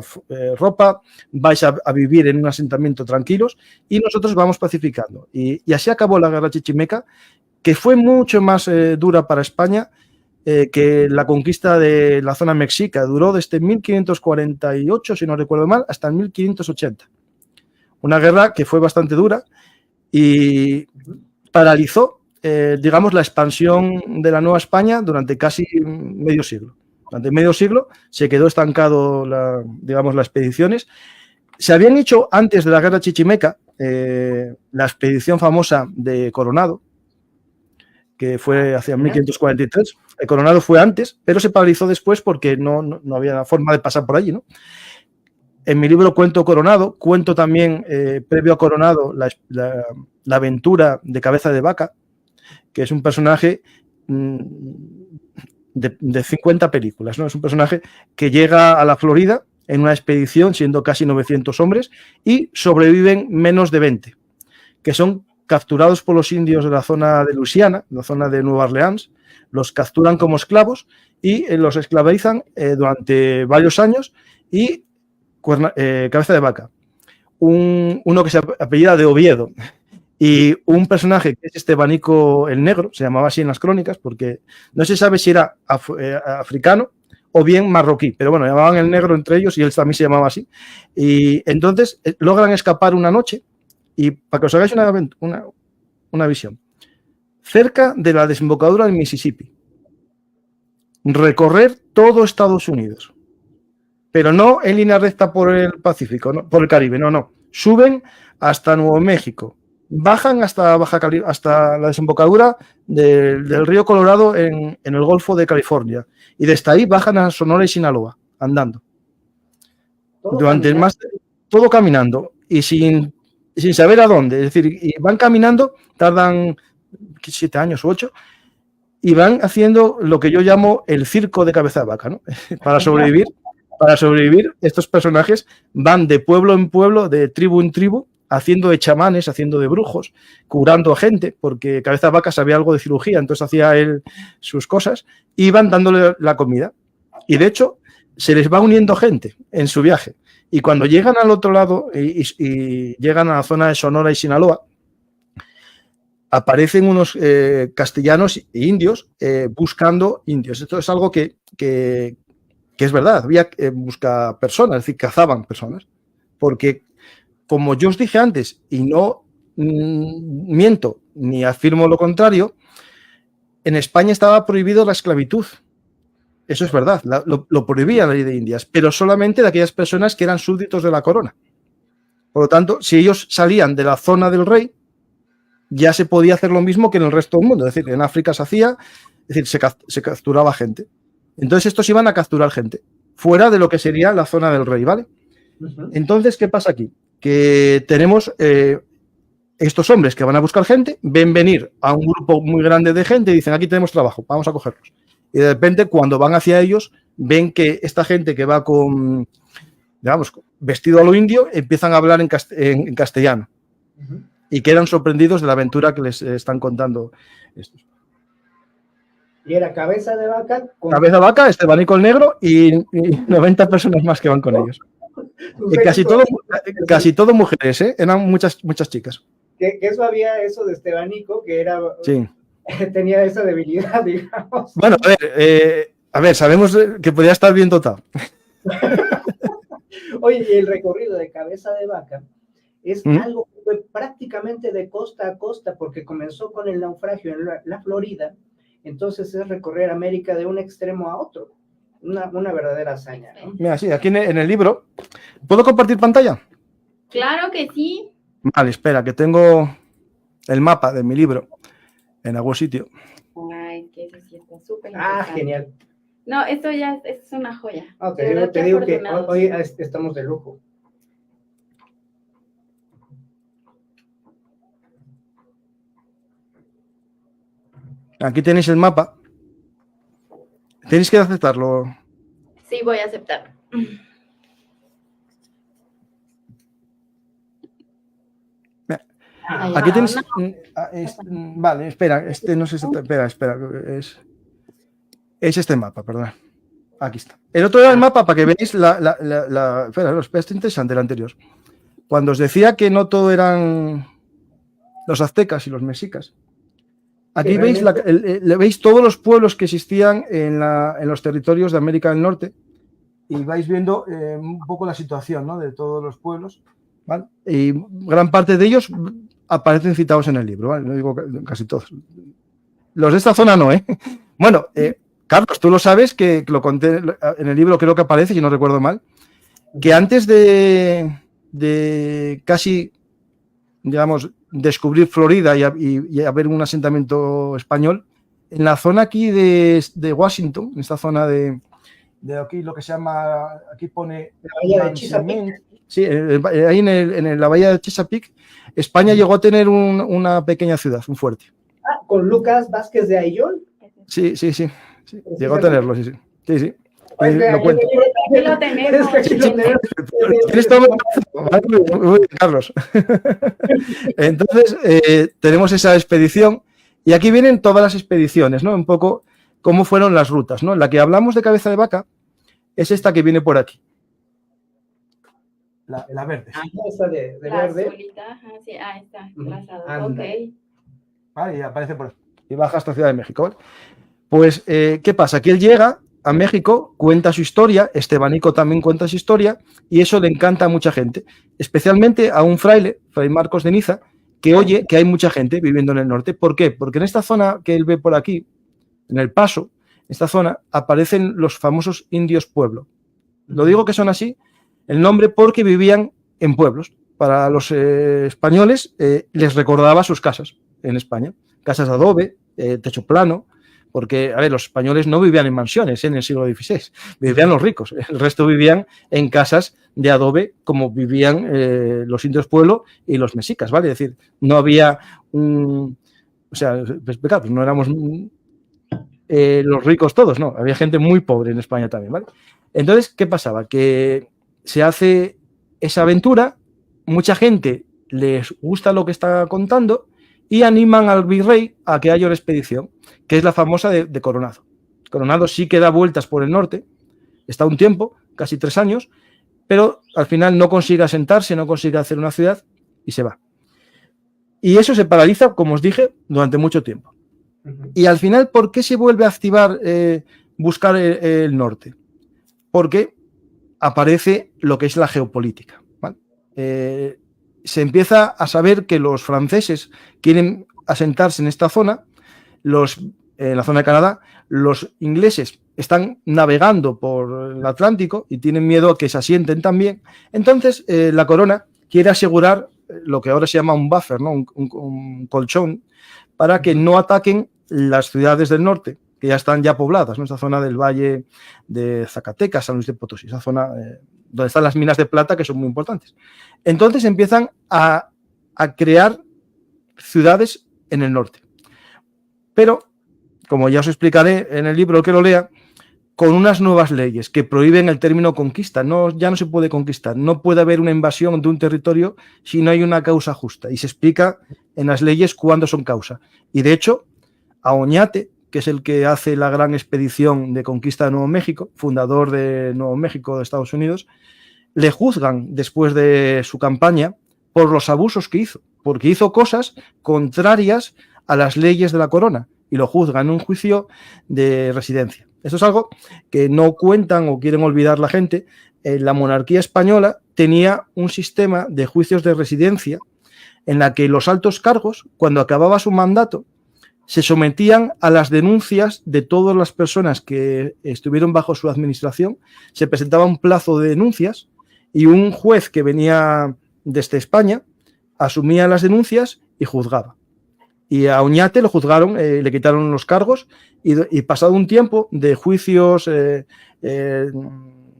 ropa, vais a vivir en un asentamiento tranquilos y nosotros vamos pacificando. Y así acabó la guerra chichimeca, que fue mucho más dura para España que la conquista de la zona mexica. Duró desde 1548, si no recuerdo mal, hasta el 1580. Una guerra que fue bastante dura y paralizó, digamos, la expansión de la Nueva España durante casi medio siglo. Durante medio siglo se quedó estancado, digamos, las expediciones. Se habían hecho antes de la guerra chichimeca la expedición famosa de Coronado, que fue hacia 1543. El Coronado fue antes, pero se paralizó después porque no había forma de pasar por allí, ¿no? En mi libro cuento Coronado, cuento también, previo a Coronado, la aventura de Cabeza de Vaca, que es un personaje de 50 películas, ¿no? Es un personaje que llega a la Florida en una expedición, siendo casi 900 hombres, y sobreviven menos de 20, que son capturados por los indios de la zona de Luisiana, la zona de Nueva Orleans, los capturan como esclavos y los esclavizan durante varios años y Cabeza de Vaca, uno que se apellida de Oviedo y un personaje que es Estebanico el Negro, se llamaba así en las crónicas porque no se sabe si era africano o bien marroquí, pero bueno, llamaban el Negro entre ellos y él también se llamaba así. Y entonces logran escapar una noche y para que os hagáis una visión, cerca de la desembocadura del Mississippi, recorrer todo Estados Unidos, pero no en línea recta por el Pacífico, ¿no? Por el Caribe, no. Suben hasta Nuevo México, bajan hasta hasta la desembocadura del río Colorado en el Golfo de California y desde ahí bajan a Sonora y Sinaloa, andando. Todo caminando y sin saber a dónde. Es decir, y van caminando, tardan 7 años u 8 y van haciendo lo que yo llamo el circo de Cabeza de Vaca, ¿no? Para sobrevivir. Para sobrevivir, estos personajes van de pueblo en pueblo, de tribu en tribu, haciendo de chamanes, haciendo de brujos, curando a gente, porque Cabeza de Vaca sabía algo de cirugía, entonces hacía él sus cosas, y van dándole la comida. Y de hecho, se les va uniendo gente en su viaje. Y cuando llegan al otro lado y llegan a la zona de Sonora y Sinaloa, aparecen unos castellanos e indios buscando indios. Esto es algo que es verdad, había buscar personas, es decir, cazaban personas, porque como yo os dije antes, y no miento ni afirmo lo contrario, en España estaba prohibido la esclavitud. Eso es verdad, lo prohibía la ley de Indias, pero solamente de aquellas personas que eran súbditos de la corona. Por lo tanto, si ellos salían de la zona del rey, ya se podía hacer lo mismo que en el resto del mundo. Es decir, en África se hacía, es decir, se capturaba gente. Entonces estos iban a capturar gente, fuera de lo que sería la zona del rey, ¿vale? Entonces, ¿qué pasa aquí? Que tenemos estos hombres que van a buscar gente, ven venir a un grupo muy grande de gente y dicen, aquí tenemos trabajo, vamos a cogerlos. Y de repente, cuando van hacia ellos, ven que esta gente que va con, digamos, vestido a lo indio, empiezan a hablar en castellano. Y quedan sorprendidos de la aventura que les están contando estos. Y era Cabeza de Vaca. Cabeza de Vaca, Estebanico el Negro y 90 personas más que van con ellos. Y casi todo mujeres, ¿eh? Eran muchas chicas. Que eso había eso de Estebanico, que era, sí. Tenía esa debilidad, digamos. Bueno, a ver, sabemos que podía estar bien dotado. Oye, y el recorrido de Cabeza de Vaca es algo que fue prácticamente de costa a costa, porque comenzó con el naufragio en la Florida. Entonces es recorrer América de un extremo a otro. Una verdadera hazaña, ¿no? Mira, sí, aquí en el libro. ¿Puedo compartir pantalla? Claro que sí. Vale, espera, que tengo el mapa de mi libro en algún sitio. Ay, que eso sí está súper. Genial. No, esto ya es una joya. Te digo que hoy estamos de lujo. Aquí tenéis el mapa. Tenéis que aceptarlo. Sí, voy a aceptar. Ahí Aquí va, tenéis. no. Vale, espera, no sé si. Espera. Es este mapa, perdón. Aquí está. El otro era el mapa para que veáis Espera, esto es interesante, el anterior. Cuando os decía que no todo eran los aztecas y los mexicas. Aquí veis, veis todos los pueblos que existían en los territorios de América del Norte y vais viendo un poco la situación, ¿no?, de todos los pueblos, ¿vale? Y gran parte de ellos aparecen citados en el libro, ¿vale? No digo casi todos. Los de esta zona no, ¿eh? Bueno, Carlos, tú lo sabes, que lo conté en el libro, creo que aparece, si no recuerdo mal, que antes de casi, digamos, descubrir Florida y haber un asentamiento español, en la zona aquí de Washington, en esta zona de aquí, lo que se llama, aquí pone... La bahía de Chesapeake. Sí, ahí en la bahía de Chesapeake, España llegó a tener una pequeña ciudad, un fuerte. Ah, con Lucas Vázquez de Ayllón. Sí. Llegó a tenerlo, sí. Pues lo cuento. Aquí lo tenemos. ¿Tienes todo? Muy bien, Carlos. Entonces, tenemos esa expedición y aquí vienen todas las expediciones, ¿no? Un poco cómo fueron las rutas, ¿no? La que hablamos de Cabeza de Vaca es esta que viene por aquí. La verde. Ah, esa de La verde. azulita, ajá, sí, ahí está, trazado. Anda. Ok. Vale, y aparece por aquí. Y baja hasta Ciudad de México, ¿vale? Pues, ¿qué pasa? Que él llega a México, cuenta su historia, Estebanico también cuenta su historia, y eso le encanta a mucha gente, especialmente a un fraile, Fray Marcos de Niza, que oye que hay mucha gente viviendo en el norte. ¿Por qué? Porque en esta zona que él ve por aquí, en El Paso, esta zona, aparecen los famosos indios pueblo. Lo digo que son así, el nombre porque vivían en pueblos. Para los españoles les recordaba sus casas en España, casas de adobe, techo plano, porque, a ver, los españoles no vivían en mansiones en el siglo XVI, vivían los ricos, el resto vivían en casas de adobe como vivían los indios pueblo y los mexicas, ¿vale? Es decir, no había o sea, pues, no éramos los ricos todos, no, había gente muy pobre en España también, ¿vale? Entonces, ¿qué pasaba? Que se hace esa aventura, mucha gente les gusta lo que está contando y animan al virrey a que haya una expedición, que es la famosa de Coronado. Coronado sí que da vueltas por el norte, está un tiempo, casi 3 años, pero al final no consigue asentarse, no consigue hacer una ciudad y se va. Y eso se paraliza, como os dije, durante mucho tiempo. Y al final, ¿por qué se vuelve a activar buscar el norte? Porque aparece lo que es la geopolítica, ¿vale? Se empieza a saber que los franceses quieren asentarse en esta zona, en la zona de Canadá, los ingleses están navegando por el Atlántico y tienen miedo a que se asienten también. Entonces, la corona quiere asegurar lo que ahora se llama un buffer, ¿no? un colchón, para que no ataquen las ciudades del norte, que ya están ya pobladas, ¿no? Esta zona del valle de Zacatecas, San Luis de Potosí, esa zona donde están las minas de plata, que son muy importantes. Entonces empiezan a crear ciudades en el norte. Pero, como ya os explicaré en el libro que lo lea, con unas nuevas leyes que prohíben el término conquista. Ya no se puede conquistar, no puede haber una invasión de un territorio si no hay una causa justa. Y se explica en las leyes cuándo son causa. Y de hecho, a Oñate, que es el que hace la gran expedición de conquista de Nuevo México, fundador de Nuevo México de Estados Unidos, le juzgan después de su campaña por los abusos que hizo, porque hizo cosas contrarias a las leyes de la corona y lo juzgan en un juicio de residencia. Esto es algo que no cuentan o quieren olvidar la gente. La monarquía española tenía un sistema de juicios de residencia en la que los altos cargos, cuando acababa su mandato, se sometían a las denuncias de todas las personas que estuvieron bajo su administración. Se presentaba un plazo de denuncias y un juez que venía desde España asumía las denuncias y juzgaba. Y a Oñate lo juzgaron, le quitaron los cargos y pasado un tiempo de juicios,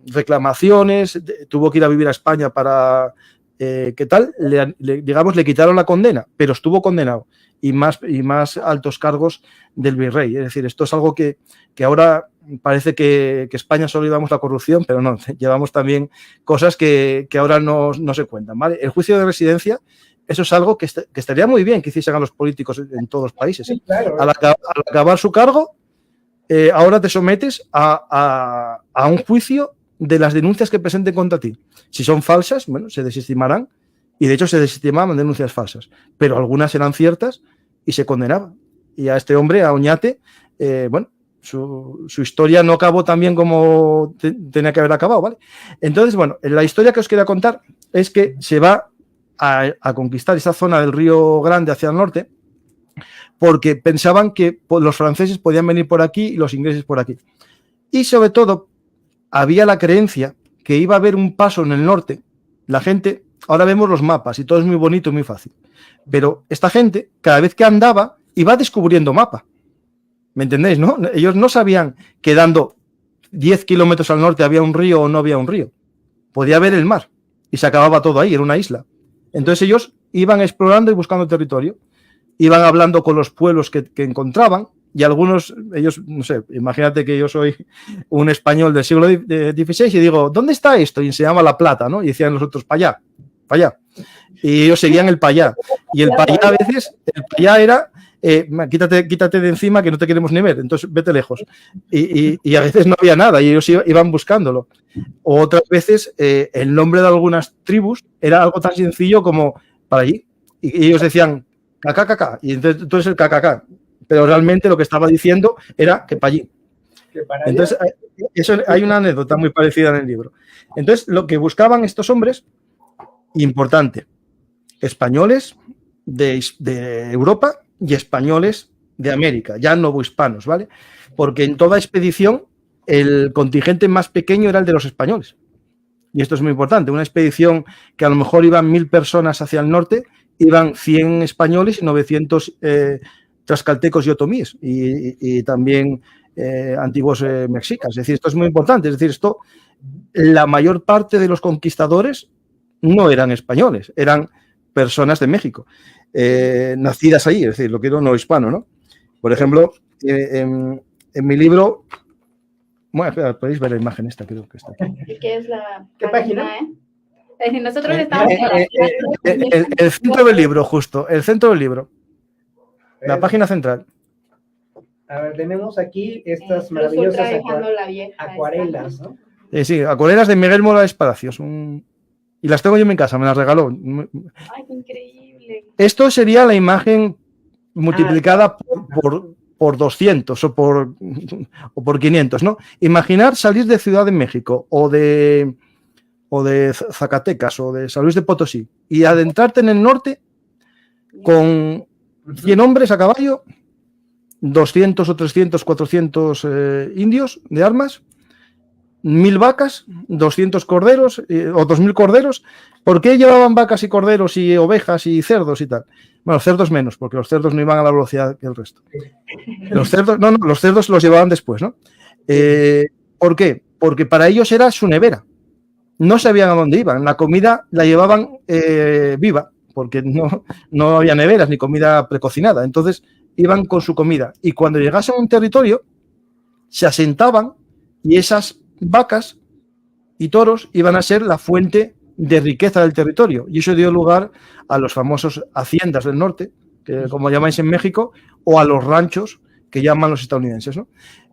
reclamaciones, tuvo que ir a vivir a España para ¿qué tal? Digamos, le quitaron la condena, pero estuvo condenado y más altos cargos del virrey. Es decir, esto es algo que ahora parece que España solo llevamos la corrupción, pero no, llevamos también cosas que ahora no se cuentan, ¿vale? El juicio de residencia, eso es algo que estaría muy bien que hiciesen a los políticos en todos los países. Sí, claro. Al acabar su cargo, ahora te sometes a un juicio de las denuncias que presenten contra ti. Si son falsas, bueno, se desestimarán, y de hecho se desestimaban denuncias falsas, pero algunas eran ciertas y se condenaban. Y a este hombre, a Oñate, bueno, su historia no acabó tan bien como tenía que haber acabado, ¿vale? Entonces, bueno, la historia que os quería contar es que se va a conquistar esa zona del Río Grande hacia el norte, porque pensaban que los franceses podían venir por aquí y los ingleses por aquí. Y sobre todo, había la creencia que iba a haber un paso en el norte. La gente, ahora vemos los mapas y todo es muy bonito y muy fácil, pero esta gente, cada vez que andaba, iba descubriendo mapa. ¿Me entendéis, no? Ellos no sabían que dando 10 kilómetros al norte había un río o no había un río. Podía haber el mar y se acababa todo ahí, era una isla. Entonces ellos iban explorando y buscando territorio, iban hablando con los pueblos que encontraban, y algunos, ellos, no sé, imagínate que yo soy un español del siglo XVI y digo, ¿dónde está esto? Y se llama La Plata, ¿no? Y decían los otros, para allá, para allá. Y ellos seguían el para allá. Y el para allá a veces, el para allá era, quítate de encima que no te queremos ni ver, entonces vete lejos. Y a veces no había nada y ellos iban buscándolo. O otras veces el nombre de algunas tribus era algo tan sencillo como para allí. Y ellos decían, cacá, y entonces tú eres el cacacá. Pero realmente lo que estaba diciendo era que para allí. Entonces, eso, hay una anécdota muy parecida en el libro. Entonces, lo que buscaban estos hombres, importante, españoles de Europa y españoles de América, ya novohispanos, ¿vale? Porque en toda expedición el contingente más pequeño era el de los españoles. Y esto es muy importante. Una expedición que a lo mejor iban 1000 personas hacia el norte, iban 100 españoles y 900 tlaxcaltecos y otomíes y también antiguos mexicas. Es decir, esto es muy importante. Es decir, la mayor parte de los conquistadores no eran españoles, eran personas de México, nacidas ahí, es decir, lo que era no hispano, ¿no? Por ejemplo, en mi libro, bueno, espera, podéis ver la imagen esta, creo que está aquí. ¿Qué es la ¿Qué página? Nosotros estamos el centro del libro, justo, el centro del libro. La página central. A ver, tenemos aquí estas maravillosas acuarelas, ¿no? Sí, acuarelas de Miguel Morales Palacios. Y las tengo yo en mi casa, me las regaló. Ay, qué increíble. Esto sería la imagen multiplicada por 200 o por 500, ¿no? Imaginar salir de Ciudad de México o de Zacatecas o de San Luis de Potosí y adentrarte en el norte con 100 hombres a caballo, 200 o 300, 400 indios de armas, 1000 vacas, 200 corderos o 2000 corderos. ¿Por qué llevaban vacas y corderos y ovejas y cerdos y tal? Bueno, cerdos menos, porque los cerdos no iban a la velocidad que el resto. Los cerdos, los cerdos los llevaban después, ¿no? ¿Por qué? Porque para ellos era su nevera. No sabían a dónde iban. La comida la llevaban viva, porque no había neveras ni comida precocinada. Entonces iban con su comida. Y cuando llegasen a un territorio, se asentaban y esas vacas y toros iban a ser la fuente de riqueza del territorio. Y eso dio lugar a los famosos haciendas del norte, que como llamáis en México, o a los ranchos que llaman los estadounidenses, ¿no?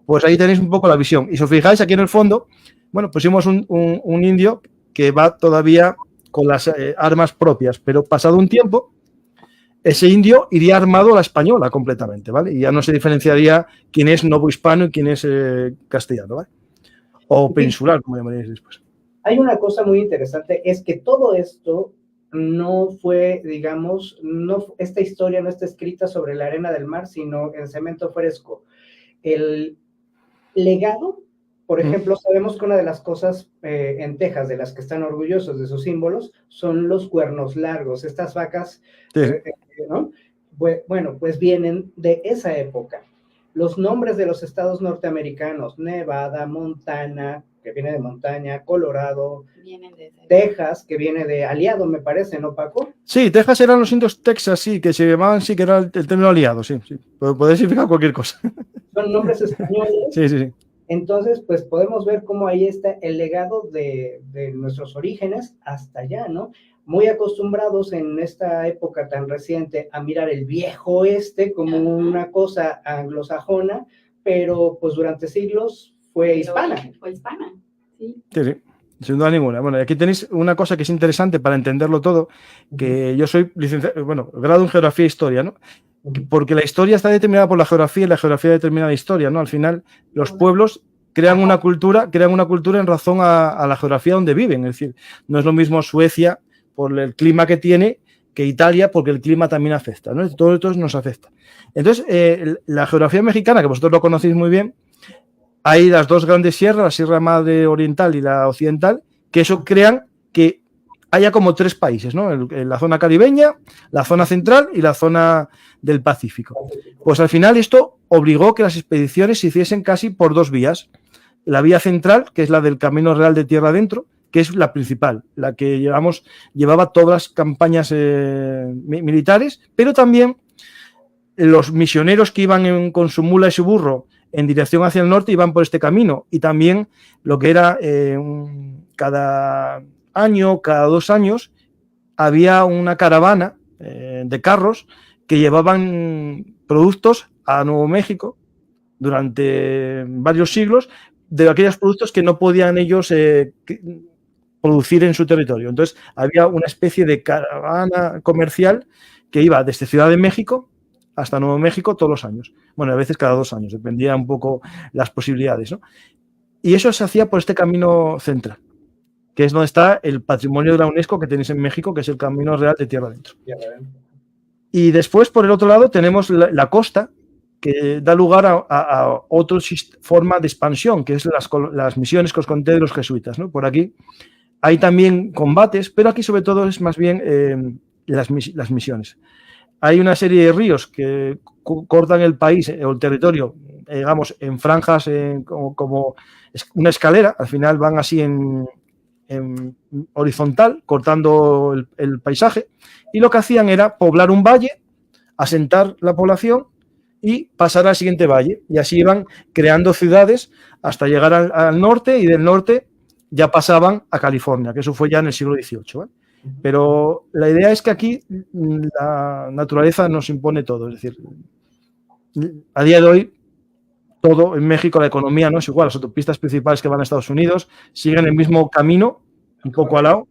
Pues ahí tenéis un poco la visión. Y si os fijáis aquí en el fondo, bueno, pusimos un indio que va todavía con las armas propias, pero pasado un tiempo, ese indio iría armado a la española completamente, ¿vale? Y ya no se diferenciaría quién es novohispano y quién es castellano, ¿vale? O peninsular, como llamaríais después. Hay una cosa muy interesante, es que todo esto no fue, digamos, esta historia no está escrita sobre la arena del mar, sino en cemento fresco. El legado, por ejemplo, sabemos que una de las cosas en Texas de las que están orgullosos de sus símbolos son los cuernos largos, estas vacas, Sí. ¿no? Bueno, pues vienen de esa época. Los nombres de los estados norteamericanos, Nevada, Montana, que viene de montaña, Colorado, Vienen de esa- Texas, que viene de aliado, me parece, ¿no, Paco? Sí, Texas eran los indios Texas, sí, que se llamaban, sí, que era el término aliado, sí, sí. Puede significar cualquier cosa. Son nombres españoles. Sí, sí, sí. Entonces, pues podemos ver cómo ahí está el legado de nuestros orígenes hasta allá, ¿no? Muy acostumbrados en esta época tan reciente a mirar el viejo oeste como una cosa anglosajona, pero pues durante siglos fue hispana. Fue hispana, sí. Sí, sí, sin duda ninguna. Bueno, y aquí tenéis una cosa que es interesante para entenderlo todo, que yo soy licenciado, bueno, grado en Geografía e Historia, ¿no? Porque la historia está determinada por la geografía y la geografía determina la historia, ¿no? Al final, los pueblos crean una cultura en razón a la geografía donde viven. Es decir, no es lo mismo Suecia por el clima que tiene que Italia porque el clima también afecta, ¿no? Todo esto nos afecta. Entonces, la geografía mexicana, que vosotros lo conocéis muy bien, hay las dos grandes sierras, la Sierra Madre Oriental y la Occidental, que eso crean que haya como tres países, ¿no? La zona caribeña, la zona central y la zona del Pacífico. Pues al final esto obligó que las expediciones se hiciesen casi por dos vías. La vía central, que es la del Camino Real de Tierra Adentro, que es la principal, la que llevaba todas las campañas militares, pero también los misioneros que iban con su mula y su burro en dirección hacia el norte iban por este camino, y también lo que era cada año, cada 2 años, había una caravana de carros que llevaban productos a Nuevo México durante varios siglos, de aquellos productos que no podían ellos producir en su territorio. Entonces había una especie de caravana comercial que iba desde Ciudad de México hasta Nuevo México todos los años. Bueno, a veces cada 2 años, dependía un poco las posibilidades, ¿no? Y eso se hacía por este camino central, que es donde está el patrimonio de la UNESCO que tenéis en México, que es el Camino Real de Tierra Adentro. Y después, por el otro lado, tenemos la costa, que da lugar a otra forma de expansión, que es las misiones que os conté de los jesuitas, ¿no? Por aquí hay también combates, pero aquí sobre todo es más bien las misiones. Hay una serie de ríos que cortan el país o el territorio, digamos, en franjas como una escalera, al final van así en horizontal, cortando el paisaje, y lo que hacían era poblar un valle, asentar la población y pasar al siguiente valle, y así iban creando ciudades hasta llegar al norte, y del norte ya pasaban a California, que eso fue ya en el siglo XVIII, ¿eh? Pero la idea es que aquí la naturaleza nos impone todo, es decir, a día de hoy todo en México, la economía no es igual, las autopistas principales que van a Estados Unidos siguen el mismo camino, un poco al lado,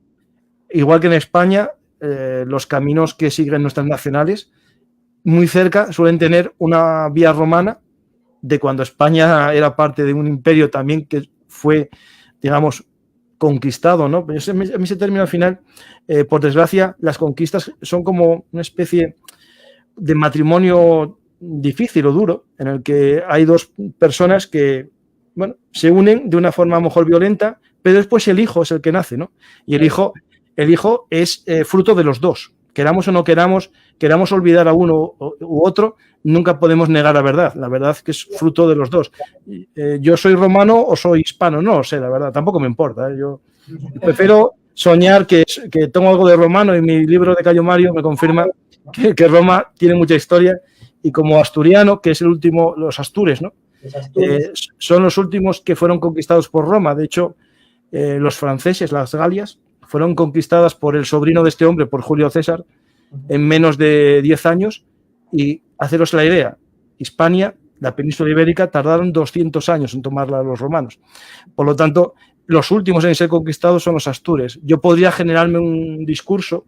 igual que en España, los caminos que siguen nuestras nacionales muy cerca suelen tener una vía romana de cuando España era parte de un imperio también que fue, digamos, conquistado, ¿no? Pero a mí ese término al final, por desgracia, las conquistas son como una especie de matrimonio difícil o duro, en el que hay dos personas que, bueno, se unen de una forma a lo mejor violenta, pero después el hijo es el que nace, ¿no? Y el hijo es fruto de los dos. Queramos o no queramos olvidar a uno u otro, nunca podemos negar la verdad. La verdad es que es fruto de los dos. Yo soy romano o soy hispano, no sé, la verdad, tampoco me importa. Yo prefiero soñar que tengo algo de romano, y mi libro de Cayo Mario me confirma que Roma tiene mucha historia, y como asturiano, que es el último, los Astures, ¿no? Son los últimos que fueron conquistados por Roma. De hecho, los franceses, las Galias, fueron conquistadas por el sobrino de este hombre, por Julio César, en menos de 10 años, y haceros la idea, Hispania, la península ibérica, tardaron 200 años en tomarla los romanos. Por lo tanto, los últimos en ser conquistados son los Astures. Yo podría generarme un discurso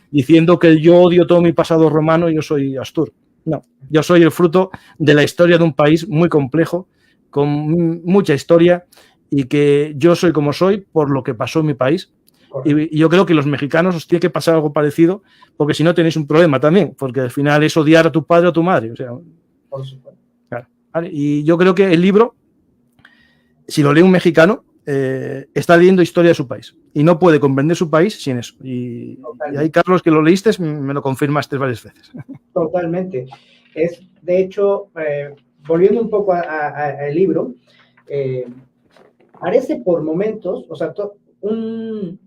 diciendo que yo odio todo mi pasado romano y yo soy astur. No, yo soy el fruto de la historia de un país muy complejo, con mucha historia, y que yo soy como soy por lo que pasó en mi país. Y yo creo que los mexicanos os tiene que pasar algo parecido, porque si no tenéis un problema también, porque al final es odiar a tu padre o a tu madre. O sea, por supuesto. Claro. Y yo creo que el libro, si lo lee un mexicano, está leyendo historia de su país y no puede comprender su país sin eso. Y ahí, Carlos, que lo leíste, me lo confirmaste varias veces. Totalmente. De hecho, volviendo un poco al libro, parece por momentos, o sea, un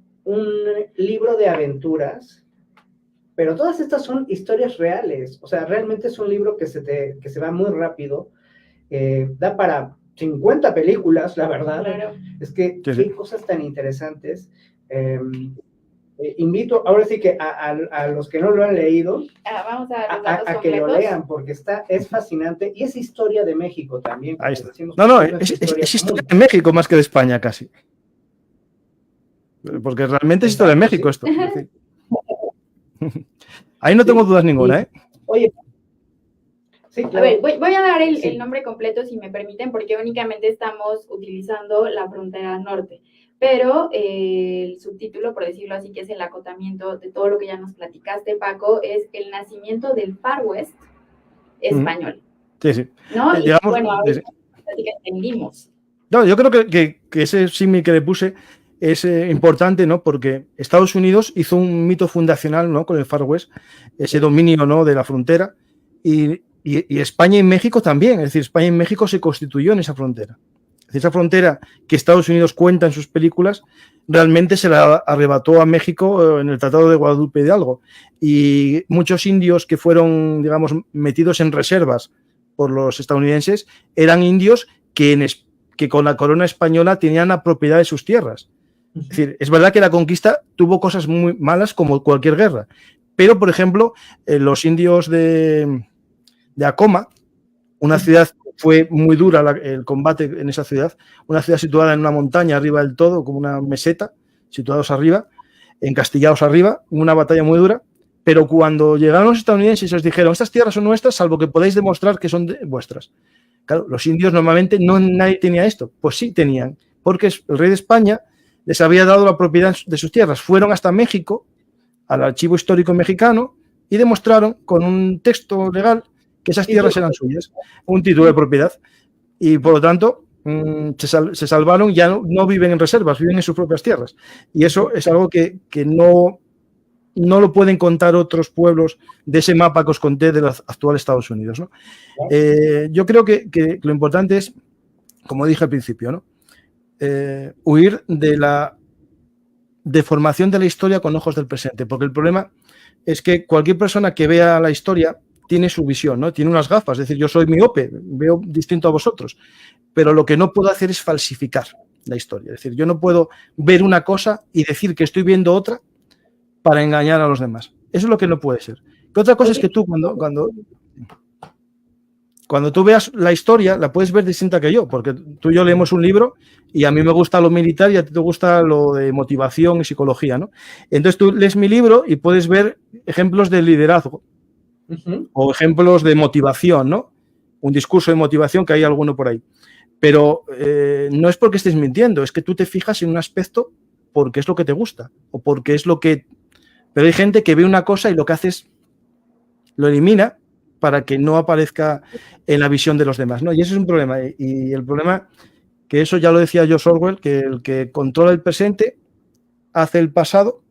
libro de aventuras, pero todas estas son historias reales, o sea, realmente es un libro que se va muy rápido, da para 50 películas, la verdad. Claro. Es que Sí, qué sí. cosas tan interesantes. Invito ahora sí que a los que no lo han leído Vamos a dar los datos a que lo completos. lean, porque es fascinante y es historia de México también. Ahí está. Decimos, No, es es historia de México más que de España casi. Porque realmente es historia de México esto. Es decir. Ahí no tengo dudas ninguna, ¿eh? Oye, sí, claro. A ver, voy a dar el nombre completo, si me permiten, porque únicamente estamos utilizando la frontera norte. Pero el subtítulo, por decirlo así, que es el acotamiento de todo lo que ya nos platicaste, Paco, es el nacimiento del Far West español. Sí, sí. ¿No? Digamos, y bueno, ahora sí. así que entendimos. No, yo creo que ese símil que le puse es importante, ¿no? Porque Estados Unidos hizo un mito fundacional, ¿no? Con el Far West, ese dominio, ¿no? De la frontera, y España y México también. Es decir, España y México se constituyó en esa frontera. Es decir, esa frontera que Estados Unidos cuenta en sus películas realmente se la arrebató a México en el Tratado de Guadalupe Hidalgo. Y muchos indios que fueron, digamos, metidos en reservas por los estadounidenses eran indios que con la corona española tenían la propiedad de sus tierras. Es decir, es verdad que la conquista tuvo cosas muy malas como cualquier guerra, pero, por ejemplo, los indios de Acoma, una ciudad, fue muy dura el combate en esa ciudad, una ciudad situada en una montaña arriba del todo, como una meseta, situados arriba, encastillados arriba, una batalla muy dura, pero cuando llegaron los estadounidenses y les dijeron, estas tierras son nuestras, salvo que podáis demostrar que son vuestras. Claro, los indios normalmente nadie tenía esto, pues sí tenían, porque el rey de España les había dado la propiedad de sus tierras. Fueron hasta México, al archivo histórico mexicano, y demostraron con un texto legal que esas tierras eran suyas, un título de propiedad, y por lo tanto se salvaron, ya no viven en reservas, viven en sus propias tierras. Y eso es algo que no lo pueden contar otros pueblos de ese mapa que os conté del actual Estados Unidos, ¿no? Yo creo que lo importante es, como dije al principio, ¿no? Huir de la deformación de la historia con ojos del presente, porque el problema es que cualquier persona que vea la historia tiene su visión, ¿no? Tiene unas gafas, es decir, yo soy miope, veo distinto a vosotros, pero lo que no puedo hacer es falsificar la historia, es decir, yo no puedo ver una cosa y decir que estoy viendo otra para engañar a los demás. Eso es lo que no puede ser. Que otra cosa es que tú cuando tú veas la historia la puedes ver distinta que yo, porque tú y yo leemos un libro y a mí me gusta lo militar y a ti te gusta lo de motivación y psicología, ¿no? Entonces tú lees mi libro y puedes ver ejemplos de liderazgo o ejemplos de motivación, ¿no? Un discurso de motivación que hay alguno por ahí. Pero no es porque estés mintiendo, es que tú te fijas en un aspecto porque es lo que te gusta o porque es lo que... Pero hay gente que ve una cosa y lo que hace es lo elimina para que no aparezca en la visión de los demás, ¿no? Y ese es un problema. Y el problema, que eso ya lo decía George Orwell, que el que controla el presente hace el pasado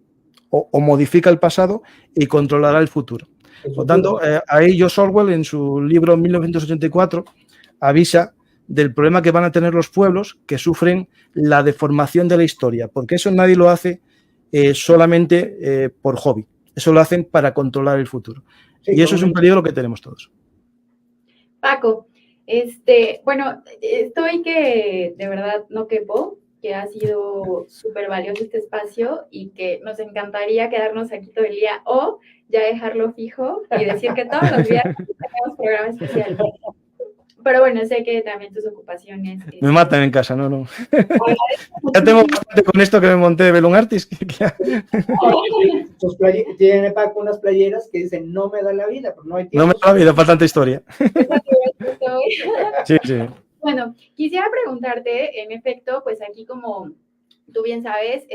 o modifica el pasado y controlará el futuro. Por lo tanto, ahí George Orwell en su libro 1984 avisa del problema que van a tener los pueblos que sufren la deformación de la historia, porque eso nadie lo hace solamente por hobby, eso lo hacen para controlar el futuro. Sí, y eso es un peligro que tenemos todos. Paco, bueno, estoy que de verdad no quepo, que ha sido súper valioso este espacio y que nos encantaría quedarnos aquí todo el día o ya dejarlo fijo y decir que todos los días tenemos programa especial. Pero bueno, sé que también tus ocupaciones... Me matan en casa, no. Ya tengo bastante con esto que me monté de Bellum Artis. Tiene Paco unas playeras que dicen, no me da la vida, pero no hay tiempo. No me da la vida para tanta historia. Sí. Bueno, quisiera preguntarte, en efecto, pues aquí como tú bien sabes,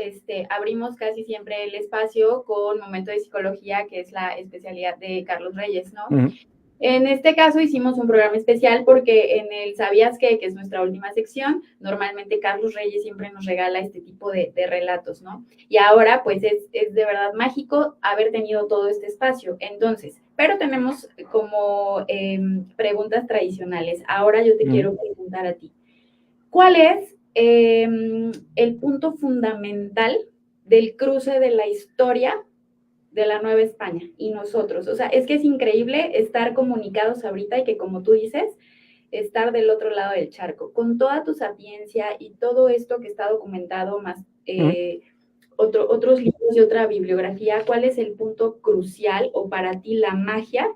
abrimos casi siempre el espacio con Momento de Psicología, que es la especialidad de Carlos Reyes, ¿no? Uh-huh. En este caso hicimos un programa especial porque en el ¿Sabías qué?, que es nuestra última sección, normalmente Carlos Reyes siempre nos regala este tipo de relatos, ¿no? Y ahora, pues, es de verdad mágico haber tenido todo este espacio. Entonces, pero tenemos como preguntas tradicionales. Ahora yo te quiero preguntar a ti. ¿Cuál es el punto fundamental del cruce de la historia de la Nueva España y nosotros. O sea, es que es increíble estar comunicados ahorita y que, como tú dices, estar del otro lado del charco, con toda tu sapiencia y todo esto que está documentado, más otros libros y otra bibliografía. ¿Cuál es el punto crucial o para ti la magia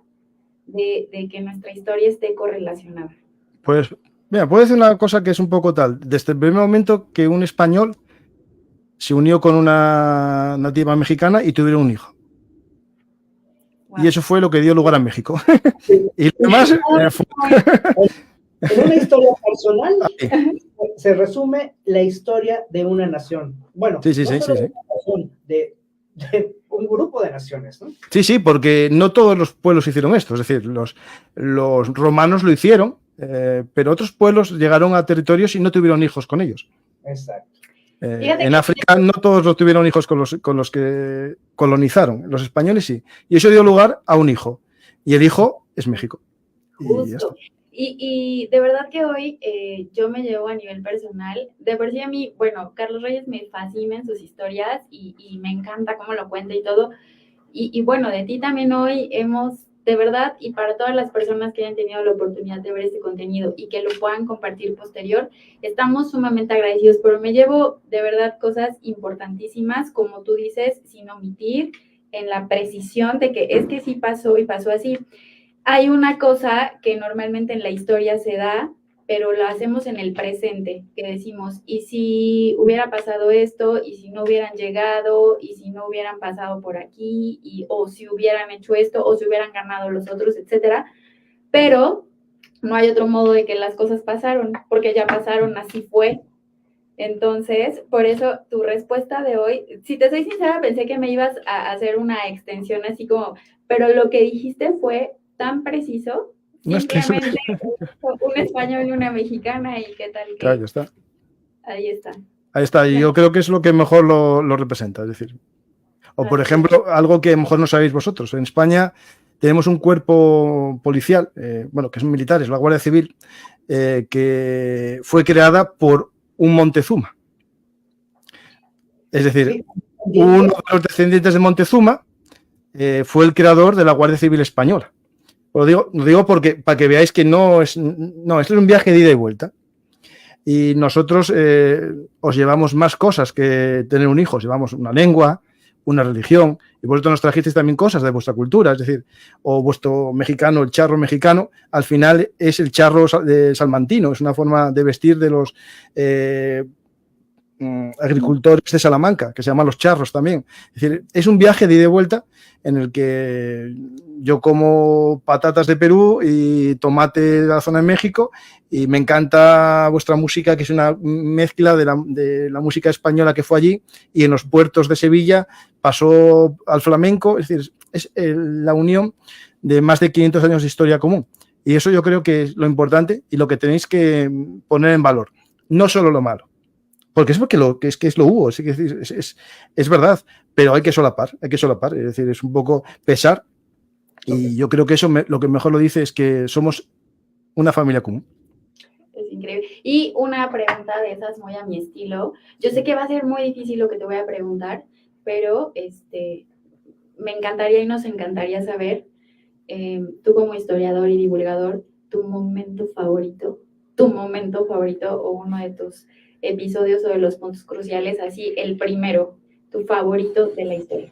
de que nuestra historia esté correlacionada? Pues, mira, puedo decir una cosa que es un poco tal. Desde el primer momento que un español se unió con una nativa mexicana y tuvieron un hijo. Wow. Y eso fue lo que dio lugar a México. Sí. Y lo demás fue... En una historia personal se resume la historia de una nación. Bueno, sí. De un grupo de naciones, ¿no? Sí, porque no todos los pueblos hicieron esto. Es decir, los romanos lo hicieron, pero otros pueblos llegaron a territorios y no tuvieron hijos con ellos. Exacto. En África no todos los tuvieron hijos con los que colonizaron. Los españoles sí. Y eso dio lugar a un hijo. Y el hijo es México. Justo. Y de verdad que hoy yo me llevo a nivel personal, de por sí a mí, bueno, Carlos Reyes me fascina en sus historias y me encanta cómo lo cuenta y todo. Y bueno, de ti también hoy hemos, de verdad, y para todas las personas que hayan tenido la oportunidad de ver este contenido y que lo puedan compartir posterior, estamos sumamente agradecidos, pero me llevo de verdad cosas importantísimas, como tú dices, sin omitir, en la precisión de que es que sí pasó y pasó así. Hay una cosa que normalmente en la historia se da, pero lo hacemos en el presente, que decimos, ¿y si hubiera pasado esto? ¿Y si no hubieran llegado? ¿Y si no hubieran pasado por aquí? O si hubieran hecho esto, o si hubieran ganado los otros, etcétera. Pero no hay otro modo de que las cosas pasaron, porque ya pasaron, así fue. Entonces, por eso tu respuesta de hoy, si te soy sincera, pensé que me ibas a hacer una extensión así como, pero lo que dijiste fue tan preciso, no, simplemente un español y una mexicana, y qué tal que... Claro, ya está. Ahí está. Ahí está, y yo creo que es lo que mejor lo representa, es decir. O por ejemplo, algo que a lo mejor no sabéis vosotros, en España tenemos un cuerpo policial, bueno, que son militares, la Guardia Civil, que fue creada por un Montezuma. Es decir, uno de los descendientes de Montezuma fue el creador de la Guardia Civil Española. Lo digo porque para que veáis que no, esto es un viaje de ida y vuelta. Y nosotros os llevamos más cosas que tener un hijo. Os llevamos una lengua, una religión, y vosotros nos trajisteis también cosas de vuestra cultura. Es decir, o vuestro mexicano, el charro mexicano, al final es el charro salmantino. Es una forma de vestir de los agricultores de Salamanca, que se llaman los charros también. Es decir, es un viaje de ida y vuelta en el que yo como patatas de Perú y tomate de la zona de México, y me encanta vuestra música, que es una mezcla de la música española que fue allí, y en los puertos de Sevilla pasó al flamenco. Es decir, es la unión de más de 500 años de historia común, y eso yo creo que es lo importante y lo que tenéis que poner en valor, no solo lo malo. Porque es porque es lo hubo, es verdad, pero hay que solapar, es decir, es un poco pesar, y yo creo que eso lo que mejor lo dice es que somos una familia común. Es increíble. Y una pregunta de esas muy a mi estilo, yo sé que va a ser muy difícil lo que te voy a preguntar, pero me encantaría y nos encantaría saber, tú como historiador y divulgador, tu momento favorito o uno de tus episodios o de los puntos cruciales, así el primero, tu favorito de la historia.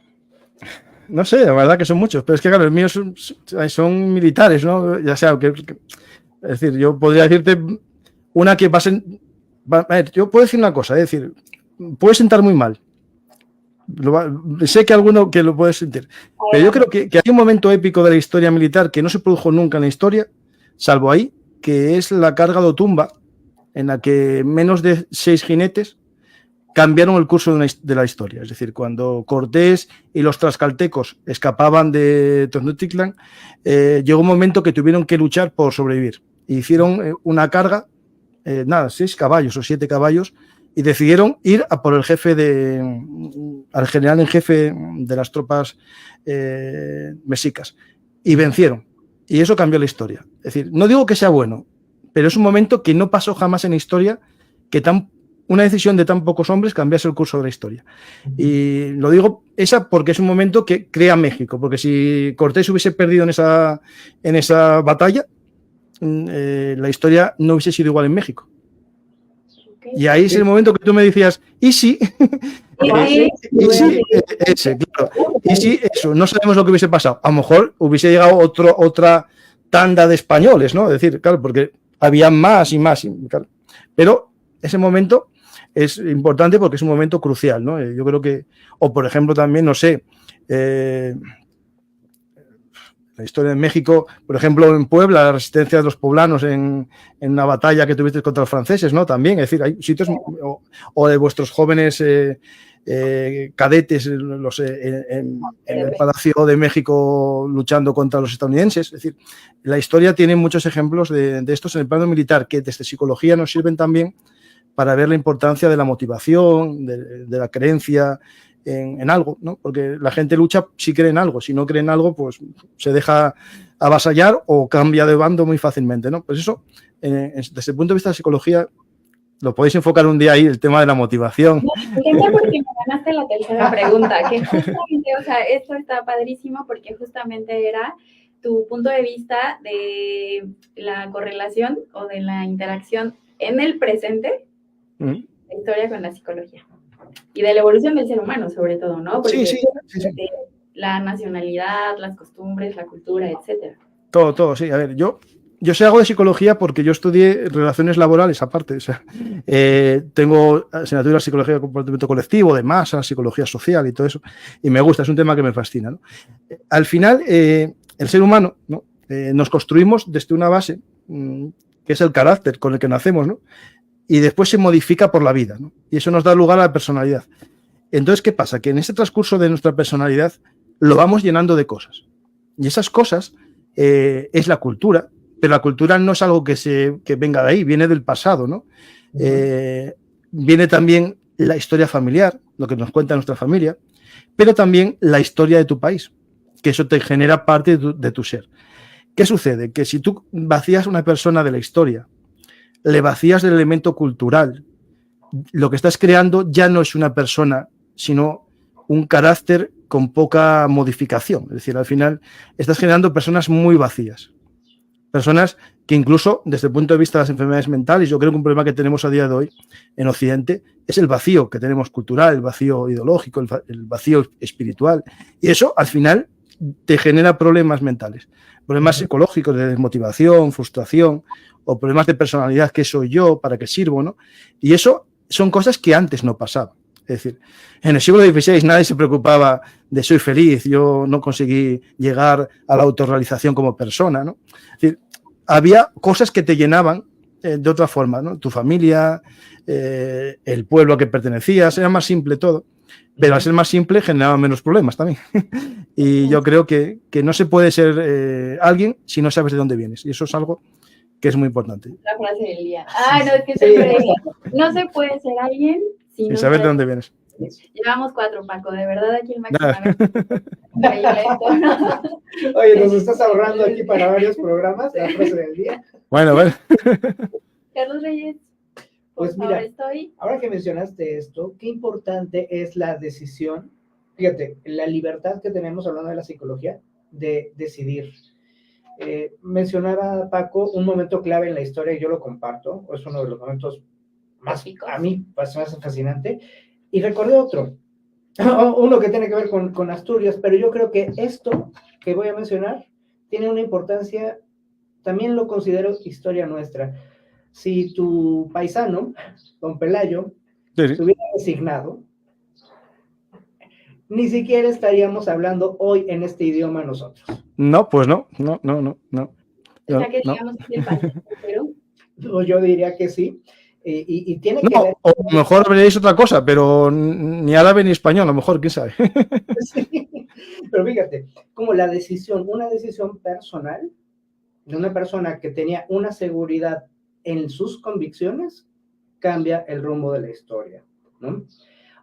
No sé, la verdad que son muchos, pero es que claro, los míos son militares, ¿no? Ya sea, es decir, yo podría decirte una que pasen. A ver, yo puedo decir una cosa, es decir, puedes sentar muy mal. Sé que alguno que lo puede sentir, pero yo creo que hay un momento épico de la historia militar que no se produjo nunca en la historia, salvo ahí, que es la carga de Otumba, en la que menos de 6 jinetes cambiaron el curso de la historia. Es decir, cuando Cortés y los tlaxcaltecos escapaban de Tenochtitlan, llegó un momento que tuvieron que luchar por sobrevivir. Hicieron una carga, 6 caballos o 7 caballos, y decidieron ir a por el al general en jefe de las tropas mexicas, y vencieron. Y eso cambió la historia. Es decir, no digo que sea bueno, pero es un momento que no pasó jamás en la historia, que tan una decisión de tan pocos hombres cambiase el curso de la historia. Y lo digo esa porque es un momento que crea México, porque si Cortés hubiese perdido en esa batalla, la historia no hubiese sido igual en México. Okay. Y ahí es el momento que tú me decías, ¿y si? Claro. Y si eso, no sabemos lo que hubiese pasado. A lo mejor hubiese llegado otra tanda de españoles, ¿no? Es decir, claro, porque había más y más. Claro. Pero ese momento es importante porque es un momento crucial, ¿no? Yo creo que, o por ejemplo también, no sé, la historia de México, por ejemplo, en Puebla, la resistencia de los poblanos en una batalla que tuviste contra los franceses, ¿no? También, es decir, hay sitios, o de vuestros jóvenes cadetes en el Palacio de México luchando contra los estadounidenses. Es decir, la historia tiene muchos ejemplos de estos en el plano militar que desde psicología nos sirven también para ver la importancia de la motivación, de la creencia en algo, ¿no? Porque la gente lucha si cree en algo, si no cree en algo, pues se deja avasallar o cambia de bando muy fácilmente, ¿no? Pues eso, desde el punto de vista de la psicología, lo podéis enfocar un día ahí, el tema de la motivación. No, porque me ganaste la tercera pregunta, que justamente, o sea, esto está padrísimo porque justamente era tu punto de vista de la correlación o de la interacción en el presente, la historia con la psicología. Y de la evolución del ser humano, sobre todo, ¿no? Porque sí. la nacionalidad, las costumbres, la cultura, etcétera. Todo, sí. A ver, yo sé algo de psicología porque yo estudié relaciones laborales aparte. O sea, tengo asignatura de psicología de comportamiento colectivo, de masa, psicología social y todo eso. Y me gusta, es un tema que me fascina, ¿no? Al final, el ser humano, ¿no? Nos construimos desde una base, que es el carácter con el que nacemos, ¿no? Y después se modifica por la vida, ¿no? Y eso nos da lugar a la personalidad. Entonces, ¿qué pasa? Que en ese transcurso de nuestra personalidad lo vamos llenando de cosas. Y esas cosas es la cultura, pero la cultura no es algo que venga de ahí, viene del pasado, ¿no? Viene también la historia familiar, lo que nos cuenta nuestra familia, pero también la historia de tu país, que eso te genera parte de tu ser. ¿Qué sucede? Que si tú vacías a una persona de la historia, le vacías del elemento cultural, lo que estás creando ya no es una persona, sino un carácter con poca modificación. Es decir, al final estás generando personas muy vacías. Personas que incluso desde el punto de vista de las enfermedades mentales, yo creo que un problema que tenemos a día de hoy en Occidente es el vacío que tenemos cultural, el vacío ideológico, el vacío espiritual. Y eso al final te genera problemas mentales, problemas psicológicos de desmotivación, frustración, o problemas de personalidad, ¿qué soy yo? ¿Para qué sirvo? ¿No? Y eso son cosas que antes no pasaban. Es decir, en el siglo XVI nadie se preocupaba de soy feliz, yo no conseguí llegar a la autorrealización como persona, ¿no? Es decir, había cosas que te llenaban de otra forma, ¿no? Tu familia, el pueblo al que pertenecías, era más simple todo, pero al ser más simple generaba menos problemas también. Y yo creo que no se puede ser alguien si no sabes de dónde vienes, y eso es algo que es muy importante. La frase del día. No, es que no se puede ser alguien sin saber de dónde vienes. Llevamos 4, Paco, de verdad aquí el máximo. Oye, nos estás ahorrando aquí para varios programas, la frase del día. Bueno. Carlos Reyes, pues mira, ahora que mencionaste esto, qué importante es la decisión, fíjate, la libertad que tenemos, hablando de la psicología, de decidir. Mencionaba Paco un momento clave en la historia y yo lo comparto, es uno de los momentos más, a mí, más fascinante, y recordé otro, uno que tiene que ver con Asturias, pero yo creo que esto que voy a mencionar tiene una importancia, también lo considero historia nuestra. Si tu paisano, don Pelayo, se hubiera resignado, ni siquiera estaríamos hablando hoy en este idioma nosotros. No, pues no. O sea que digamos que el país, pero... Yo diría que sí. Y tiene que ver... O a lo mejor habréis otra cosa, pero ni árabe ni español, a lo mejor, quién sabe. Sí, pero fíjate, como la decisión, una decisión personal de una persona que tenía una seguridad en sus convicciones, cambia el rumbo de la historia, ¿no?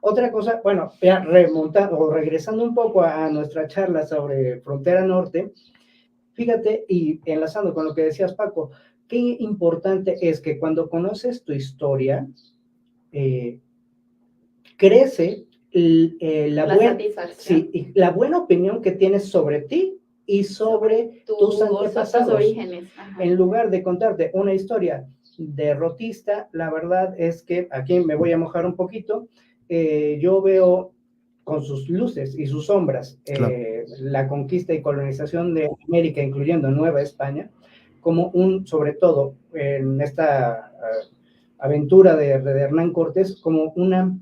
Otra cosa, bueno, ya remontando o regresando un poco a nuestra charla sobre Frontera Norte, fíjate, y enlazando con lo que decías, Paco, qué importante es que cuando conoces tu historia, crece La satisfacción. sí, la buena opinión que tienes sobre ti y sobre tus antepasados. Tus orígenes. Ajá. En lugar de contarte una historia derrotista, la verdad es que aquí me voy a mojar un poquito. Yo veo con sus luces y sus sombras Claro. la conquista y colonización de América, incluyendo Nueva España, como sobre todo en esta aventura de Hernán Cortés, como una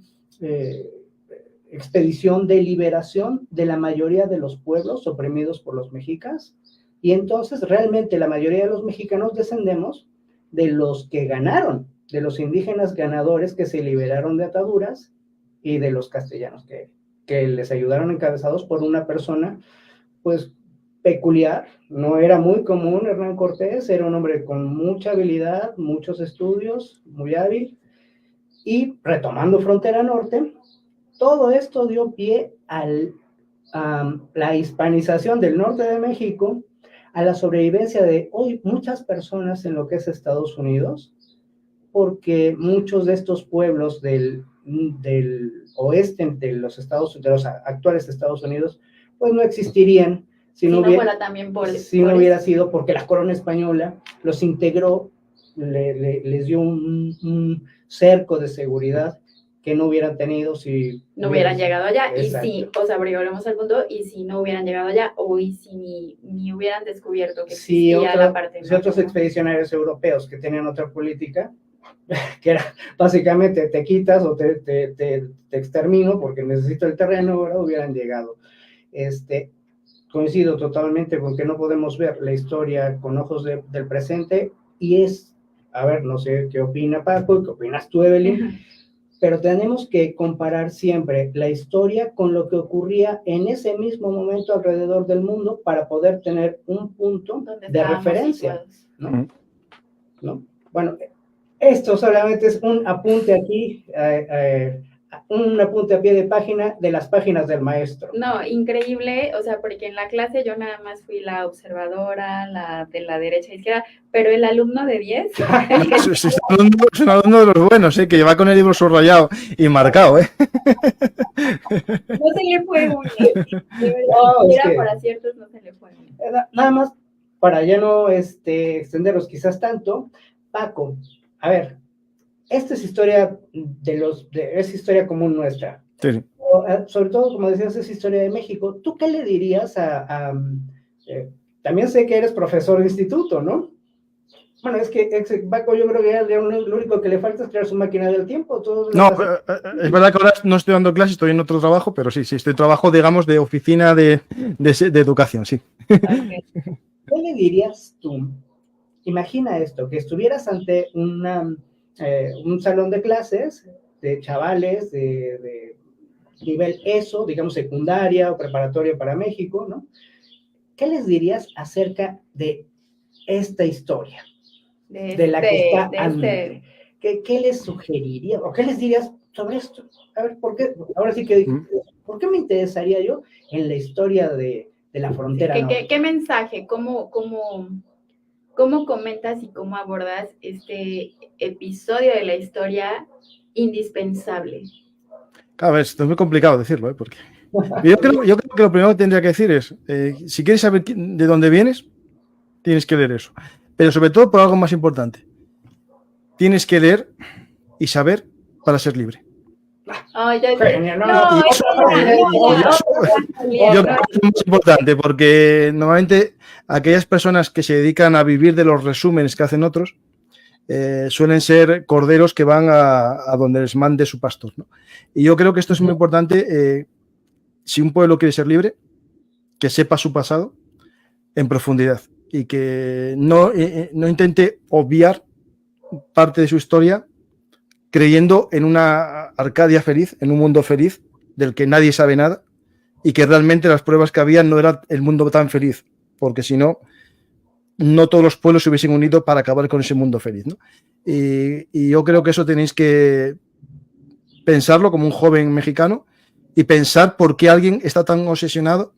expedición de liberación de la mayoría de los pueblos oprimidos por los mexicas, y entonces realmente la mayoría de los mexicanos descendemos de los que ganaron, de los indígenas ganadores que se liberaron de ataduras y de los castellanos que les ayudaron, encabezados por una persona pues peculiar. No era muy común Hernán Cortés, era un hombre con mucha habilidad, muchos estudios, muy hábil, y retomando frontera norte, todo esto dio pie a la hispanización del norte de México, a la sobrevivencia de hoy muchas personas en lo que es Estados Unidos, porque muchos de estos pueblos del oeste de los actuales Estados Unidos, pues no existirían si no hubiera sido porque la corona española los integró, les dio un cerco de seguridad que no hubieran tenido si no hubieran llegado allá. Exacto. Y si, o sea, volvemos al punto, y si no hubieran llegado allá, o y si ni hubieran descubierto que existía la parte. Si otros expedicionarios europeos que tenían otra política, que era básicamente te quitas o te extermino porque necesito el terreno, ahora hubieran llegado. Coincido totalmente con que no podemos ver la historia con ojos del presente, y a ver, no sé qué opina Paco, qué opinas tú, Evelyn, pero tenemos que comparar siempre la historia con lo que ocurría en ese mismo momento alrededor del mundo para poder tener un punto de referencia, ¿no? Bueno, esto solamente es un apunte aquí, un apunte a pie de página de las páginas del maestro. No, increíble, o sea, porque en la clase yo nada más fui la observadora, la de la derecha e izquierda, pero el alumno de 10... Es un alumno de los buenos, que lleva con el libro subrayado y marcado, No se le fue uno, de verdad, por aciertos no se le fue uno. Nada más, para ya no extenderlos quizás tanto, Paco, a ver, esta es historia es historia común nuestra. Sí. Sobre todo, como decías, es historia de México. ¿Tú qué le dirías también sé que eres profesor de instituto, ¿no? Bueno, es que Paco, yo creo que lo único que le falta es crear su máquina del tiempo. No, es verdad que ahora no estoy dando clases, estoy en otro trabajo, pero sí, estoy trabajo, digamos, de oficina de educación, sí. Okay. ¿Qué le dirías tú? Imagina esto, que estuvieras ante un salón de clases de chavales de nivel ESO, digamos secundaria o preparatoria para México, ¿no? ¿Qué les dirías acerca de esta historia? De la que está ¿Qué les sugeriría o qué les dirías sobre esto? A ver, ¿por qué? Ahora sí que, ¿por qué me interesaría yo en la historia de la frontera norte? ¿Qué mensaje? ¿Cómo comentas y cómo abordas este episodio de la historia indispensable? A ver, esto es muy complicado decirlo, porque yo creo que lo primero que tendría que decir es, si quieres saber de dónde vienes, tienes que leer eso. Pero sobre todo por algo más importante. Tienes que leer y saber para ser libre. Yo creo que es muy importante porque normalmente aquellas personas que se dedican a vivir de los resúmenes que hacen otros suelen ser corderos que van a donde les mande su pastor, ¿no? Y yo creo que esto es muy importante. Si un pueblo quiere ser libre, que sepa su pasado en profundidad y que no intente obviar parte de su historia creyendo en una Arcadia feliz, en un mundo feliz del que nadie sabe nada y que realmente las pruebas que había no era el mundo tan feliz, porque si no todos los pueblos se hubiesen unido para acabar con ese mundo feliz, ¿no? Y yo creo que eso tenéis que pensarlo como un joven mexicano y pensar por qué alguien está tan obsesionado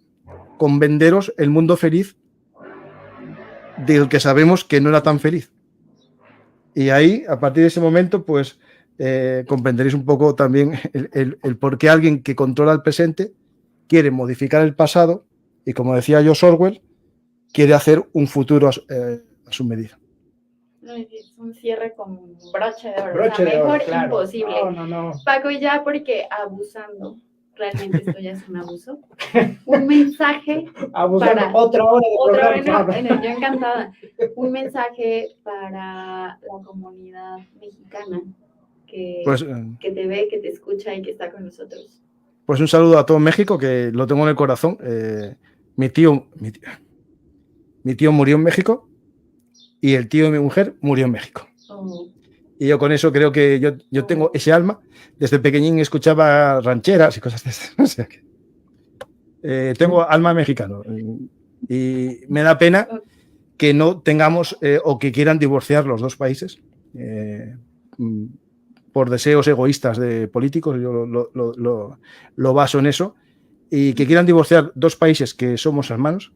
con venderos el mundo feliz del que sabemos que no era tan feliz. Y ahí, a partir de ese momento, pues comprenderéis un poco también el por qué alguien que controla el presente quiere modificar el pasado y, como decía George Orwell, quiere hacer un futuro a su medida. No, es un cierre con broche de oro. Broche O sea, de oro, mejor claro. imposible. No. Paco, y ya porque abusando, realmente esto ya es un abuso. Un mensaje Abusando, para otra hora de otra programa. vez, yo encantada. Un mensaje para la comunidad mexicana que, Pues, que te ve, que te escucha y que está con nosotros. pues un saludo a todo México, que lo tengo en el corazón. Mi tío murió en México y el tío de mi mujer murió en México. Oh. Y yo con eso creo que yo tengo ese alma. Desde pequeñín escuchaba rancheras y cosas de estas. O sea que, tengo alma mexicano. Y me da pena que no tengamos o que quieran divorciar los dos países por deseos egoístas de políticos. Yo lo baso en eso. Y que quieran divorciar dos países que somos hermanos.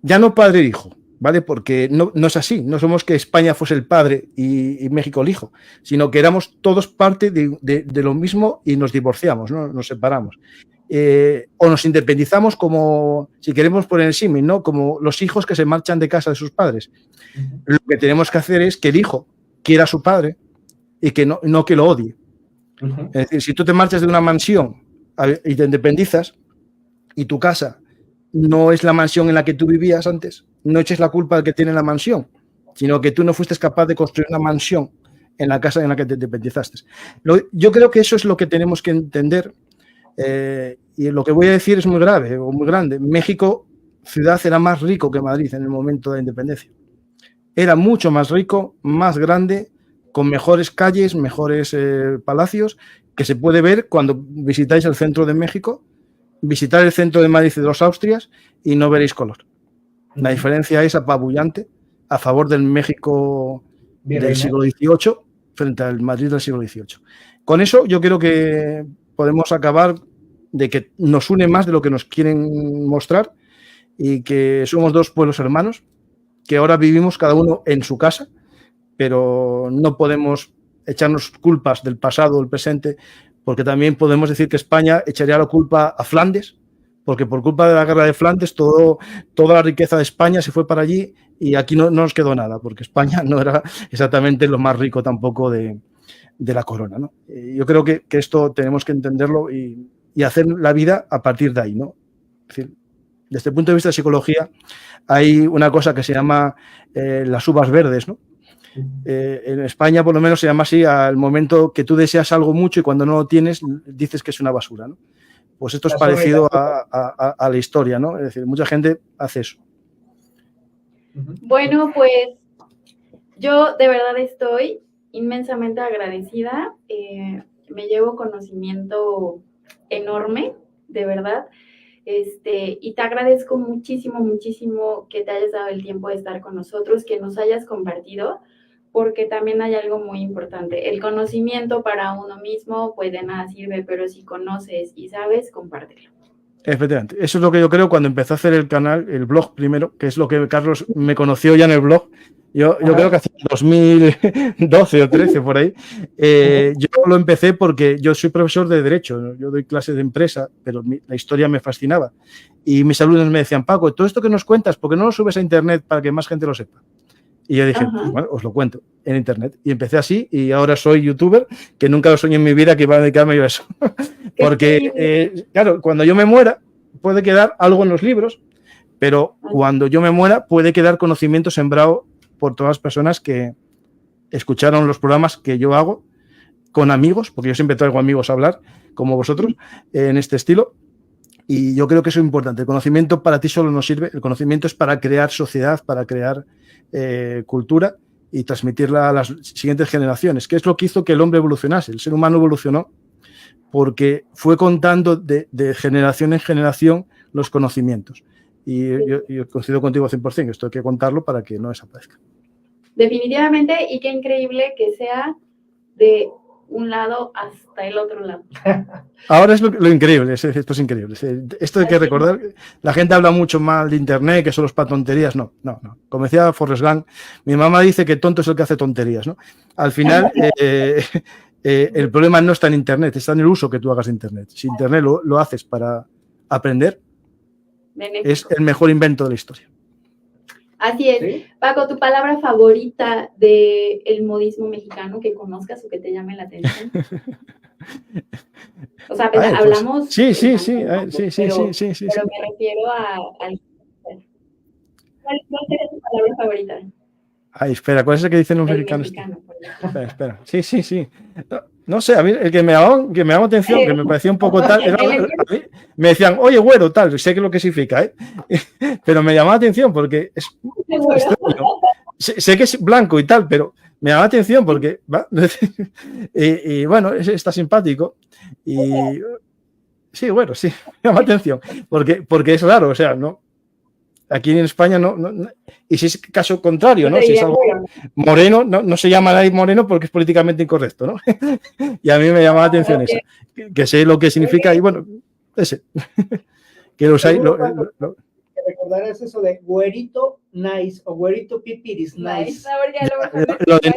Ya no padre e hijo, ¿vale? Porque no es así. No somos que España fuese el padre y México el hijo, sino que éramos todos parte de lo mismo y nos divorciamos, ¿no? Nos separamos. O nos independizamos como, si queremos poner el símil, ¿no? Como los hijos que se marchan de casa de sus padres. Lo que tenemos que hacer es que el hijo quiera a su padre y que no que lo odie. Es decir, si tú te marchas de una mansión y te independizas y tu casa no es la mansión en la que tú vivías antes, no eches la culpa al que tiene la mansión, sino que tú no fuiste capaz de construir una mansión en la casa en la que te independizaste. Yo creo que eso es lo que tenemos que entender, y lo que voy a decir es muy grave o muy grande. México, ciudad, era más rico que Madrid en el momento de la independencia. Era mucho más rico, más grande, con mejores calles, mejores palacios, que se puede ver cuando visitáis el centro de México, visitar el centro de Madrid y de los Austrias y no veréis color. La diferencia es apabullante a favor del México del siglo XVIII frente al Madrid del siglo XVIII. Con eso yo creo que podemos acabar de que nos une más de lo que nos quieren mostrar y que somos dos pueblos hermanos, que ahora vivimos cada uno en su casa, pero no podemos echarnos culpas del pasado o del presente, porque también podemos decir que España echaría la culpa a Flandes, porque por culpa de la guerra de Flandes toda la riqueza de España se fue para allí y aquí no nos quedó nada, porque España no era exactamente lo más rico tampoco de la corona, ¿no? Yo creo que esto tenemos que entenderlo y hacer la vida a partir de ahí, ¿no? Es decir, desde el punto de vista de psicología hay una cosa que se llama las uvas verdes, ¿no? En España por lo menos se llama así al momento que tú deseas algo mucho y cuando no lo tienes dices que es una basura, ¿no? Pues esto es parecido a la historia, ¿no? Es decir, mucha gente hace eso. Bueno, pues yo de verdad estoy inmensamente agradecida. Me llevo conocimiento enorme, de verdad. Y te agradezco muchísimo, muchísimo que te hayas dado el tiempo de estar con nosotros, que nos hayas compartido, porque también hay algo muy importante. El conocimiento para uno mismo, pues de nada sirve, pero si conoces y sabes, compártelo. Efectivamente. Eso es lo que yo creo cuando empecé a hacer el canal, el blog primero, que es lo que Carlos me conoció ya en el blog. Yo creo que hace 2012 o 13 por ahí. Yo lo empecé porque yo soy profesor de Derecho, yo doy clases de empresa, pero la historia me fascinaba. Y mis alumnos me decían, Paco, todo esto que nos cuentas, ¿por qué no lo subes a internet para que más gente lo sepa? Y yo dije, pues bueno, os lo cuento en internet. Y empecé así y ahora soy youtuber, que nunca lo soñé en mi vida que iba a dedicarme yo a eso. Porque, claro, cuando yo me muera puede quedar algo en los libros, pero cuando yo me muera puede quedar conocimiento sembrado por todas las personas que escucharon los programas que yo hago con amigos, porque yo siempre traigo amigos a hablar, como vosotros, en este estilo. Y yo creo que eso es importante. El conocimiento para ti solo no sirve. El conocimiento es para crear sociedad, para crear cultura y transmitirla a las siguientes generaciones, que es lo que hizo que el hombre evolucionase. El ser humano evolucionó porque fue contando de generación en generación los conocimientos. Y yo coincido contigo 100%, esto hay que contarlo para que no desaparezca. Definitivamente, y qué increíble que sea de un lado hasta el otro lado. Ahora es lo increíble, esto es increíble. Esto hay que recordar, la gente habla mucho mal de internet, que solo es para tonterías. No. Como decía Forrest Gump, mi mamá dice que tonto es el que hace tonterías, ¿no? Al final, el problema no está en Internet, está en el uso que tú hagas de Internet. Si Internet lo haces para aprender, es el mejor invento de la historia. Así es. ¿Sí? Paco, ¿tu palabra favorita del modismo mexicano que conozcas o que te llame la atención? O sea, Pues, hablamos... sí, pero me refiero al... ¿Cuál es tu palabra favorita? Ay, espera, ¿cuál es el que dicen los Del mexicanos? mexicano, por ejemplo. Espera. Sí. No sé, a mí el que me llamó atención, que me parecía un poco tal, a mí me decían, oye, güero, tal, sé que lo que significa, pero me llamaba la atención porque es extraño. Sé que es blanco y tal, pero me llama la atención porque, y bueno, está simpático y sí, bueno, sí, me llama la atención porque es raro, o sea, no. Aquí en España no, y si es caso contrario, ¿no? Si es algo moreno, no se llama nadie moreno porque es políticamente incorrecto, ¿no? Y a mí me llama la atención esa, que sé lo que significa y bueno, ese, que los hay. Recordar es eso de güerito nice o güerito pipiris nice. Lo de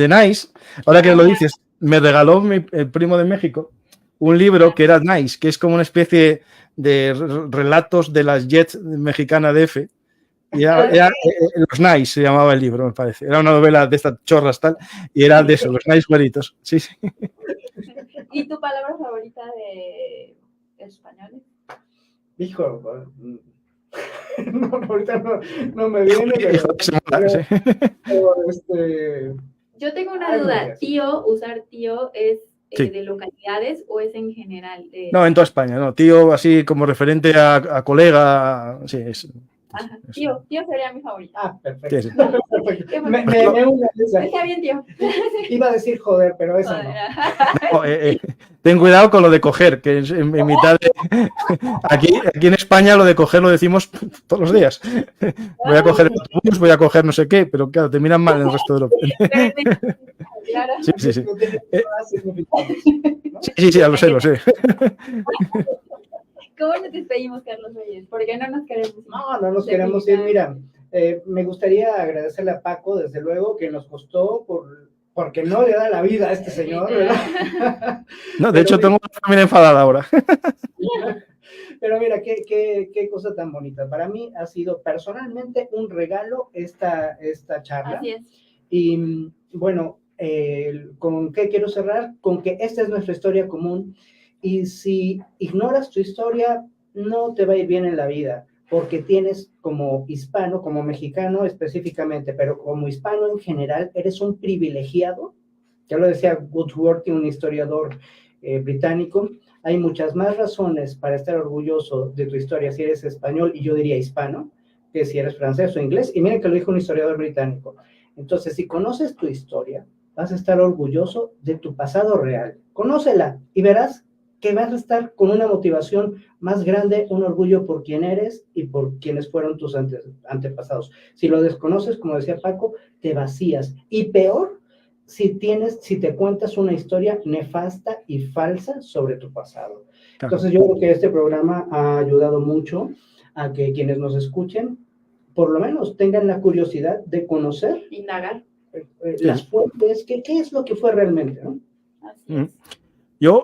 nice, ahora que lo dices, me regaló el primo de México un libro que era Nice, que es como una especie de relatos de las Jets mexicana DF. Y era Los Nice se llamaba el libro, me parece. Era una novela de estas chorras tal, y era de eso, Los Nice güeritos. Sí. ¿Y tu palabra favorita de español? Hijo, ahorita no me viene, pero yo tengo una duda. Tío, usar tío es de localidades o es en general? No, en toda España, no. Tío, así como referente a colega, sí, es. Ajá. Tío sería mi favorita. Ah, perfecto. Sí. Está bien, tío. Iba a decir joder, pero eso no. Ten cuidado con lo de coger, que en mitad de... Aquí en España lo de coger lo decimos todos los días. Voy a coger el autobús, voy a coger no sé qué, pero claro, te miran mal en el resto de lo... Claro. Sí. Sí, ya lo sé. ¿Cómo nos despedimos, Carlos Reyes? ¿Por qué no nos queremos ir? No nos queremos ir. Mira, me gustaría agradecerle a Paco, desde luego, que nos costó porque no le da la vida a este señor, ¿verdad? No, de hecho, tengo una familia enfadada ahora. Pero mira, qué cosa tan bonita. Para mí ha sido personalmente un regalo esta charla. Así es. Y bueno, ¿con qué quiero cerrar? Con que esta es nuestra historia común. Y si ignoras tu historia, no te va a ir bien en la vida, porque tienes como hispano, como mexicano específicamente, pero como hispano en general, eres un privilegiado. Ya lo decía Wordsworth, un historiador británico. Hay muchas más razones para estar orgulloso de tu historia si eres español, y yo diría hispano, que si eres francés o inglés. Y miren que lo dijo un historiador británico. Entonces, si conoces tu historia, vas a estar orgulloso de tu pasado real. Conócela y verás que vas a estar con una motivación más grande, un orgullo por quién eres y por quienes fueron tus antepasados. Si lo desconoces, como decía Paco, te vacías. Y peor, si te cuentas una historia nefasta y falsa sobre tu pasado. Claro. Entonces yo creo que este programa ha ayudado mucho a que quienes nos escuchen, por lo menos tengan la curiosidad de conocer, indagar las fuentes, qué es lo que fue realmente, ¿no? Así es.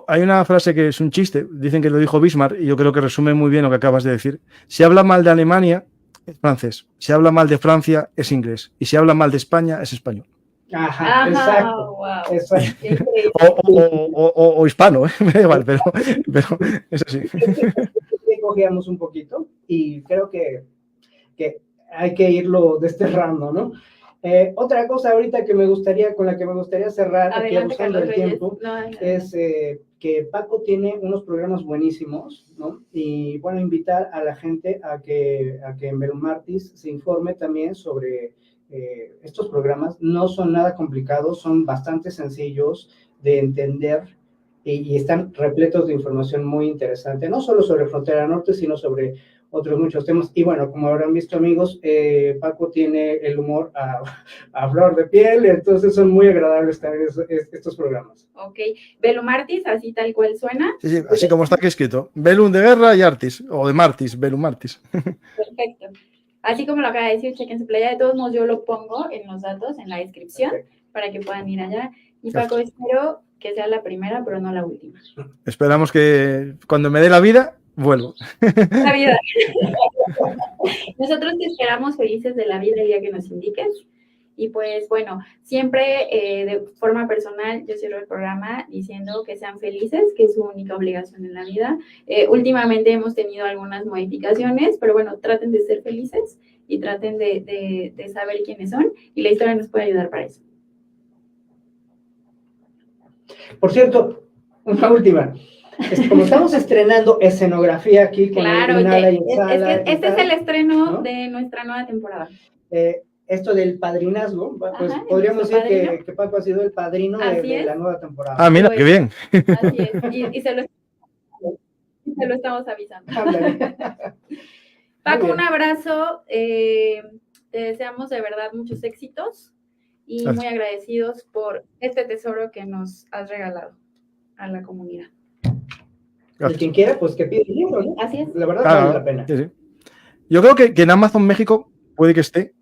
Hay una frase que es un chiste, dicen que lo dijo Bismarck, y yo creo que resume muy bien lo que acabas de decir. Si habla mal de Alemania, es francés. Si habla mal de Francia, es inglés. Y si habla mal de España, es español. Ajá, exacto. Wow. Exacto. O hispano, me da igual, pero es así. Cogíamos un poquito y creo que hay que irlo desterrando, ¿no? Otra cosa ahorita con la que me gustaría cerrar, aquí abusando del tiempo, es que Paco tiene unos programas buenísimos, ¿no? Y bueno, invitar a la gente a que en Belumartis se informe también sobre estos programas. No son nada complicados, son bastante sencillos de entender y están repletos de información muy interesante, no solo sobre Frontera Norte, sino sobre otros muchos temas. Y bueno, como habrán visto, amigos, Paco tiene el humor a flor de piel, entonces son muy agradables también estos programas. Ok. Belumartis, así tal cual suena. Sí, así como está aquí escrito. Belum de guerra y Artis, o de Martis, Belumartis. Perfecto. Así como lo acaba de decir, chequen su playa. De todos modos, yo lo pongo en los datos, en la descripción, para que puedan ir allá. Y Paco, espero que sea la primera, pero no la última. Esperamos que cuando me dé la vida, vuelvo. La vida. Nosotros te esperamos felices de la vida el día que nos indiques. Y pues bueno, siempre de forma personal yo cierro el programa diciendo que sean felices, que es su única obligación en la vida. Últimamente hemos tenido algunas modificaciones, pero bueno, traten de ser felices y traten de saber quiénes son, y la historia nos puede ayudar para eso. Por cierto, una última. Como estamos estrenando escenografía aquí con claro, Nala y este es el estreno, ¿no?, de nuestra nueva temporada. Esto del padrinazgo, pues ajá, podríamos decir que Paco ha sido el padrino de la nueva temporada. Ah, mira, qué bien. Así es, y se lo estamos avisando. Paco, un abrazo, te deseamos de verdad muchos éxitos y gracias. Muy agradecidos por este tesoro que nos has regalado a la comunidad. Y quien quiera, pues que pida el libro, ¿no? Así es. La verdad vale la pena. Sí, sí. Yo creo que en Amazon México puede que esté.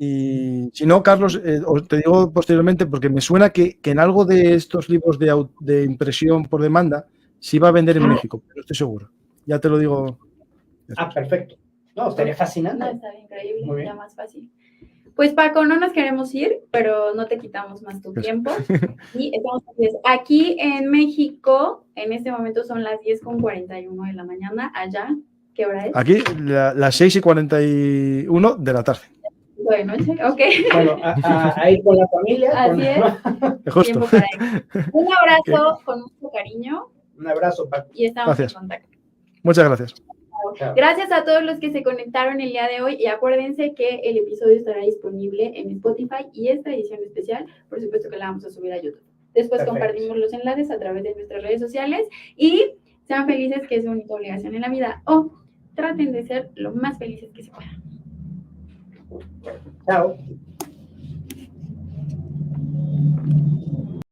Y si no, Carlos, os te digo posteriormente, porque me suena que en algo de estos libros de impresión por demanda sí va a vender en México, pero estoy seguro. Ya te lo digo. Ah, perfecto. No, estaría fascinante. No, estaría increíble, ya más fácil. Pues Paco, no nos queremos ir, pero no te quitamos más tu tiempo. Y estamos aquí en México, en este momento son las 10:41 de la mañana. Allá, ¿qué hora es? Aquí, las 6:41 de la tarde. De noche, ok. Bueno, a ir con la familia. Así es. Justo. Para un abrazo con mucho cariño. Un abrazo, Paco. Y estamos gracias. En contacto. Muchas gracias. Chao. Gracias a todos los que se conectaron el día de hoy y acuérdense que el episodio estará disponible en Spotify y esta edición especial, por supuesto que la vamos a subir a YouTube. Después compartimos los enlaces a través de nuestras redes sociales y sean felices, que es su única obligación en la vida, o traten de ser lo más felices que se puedan. Chao.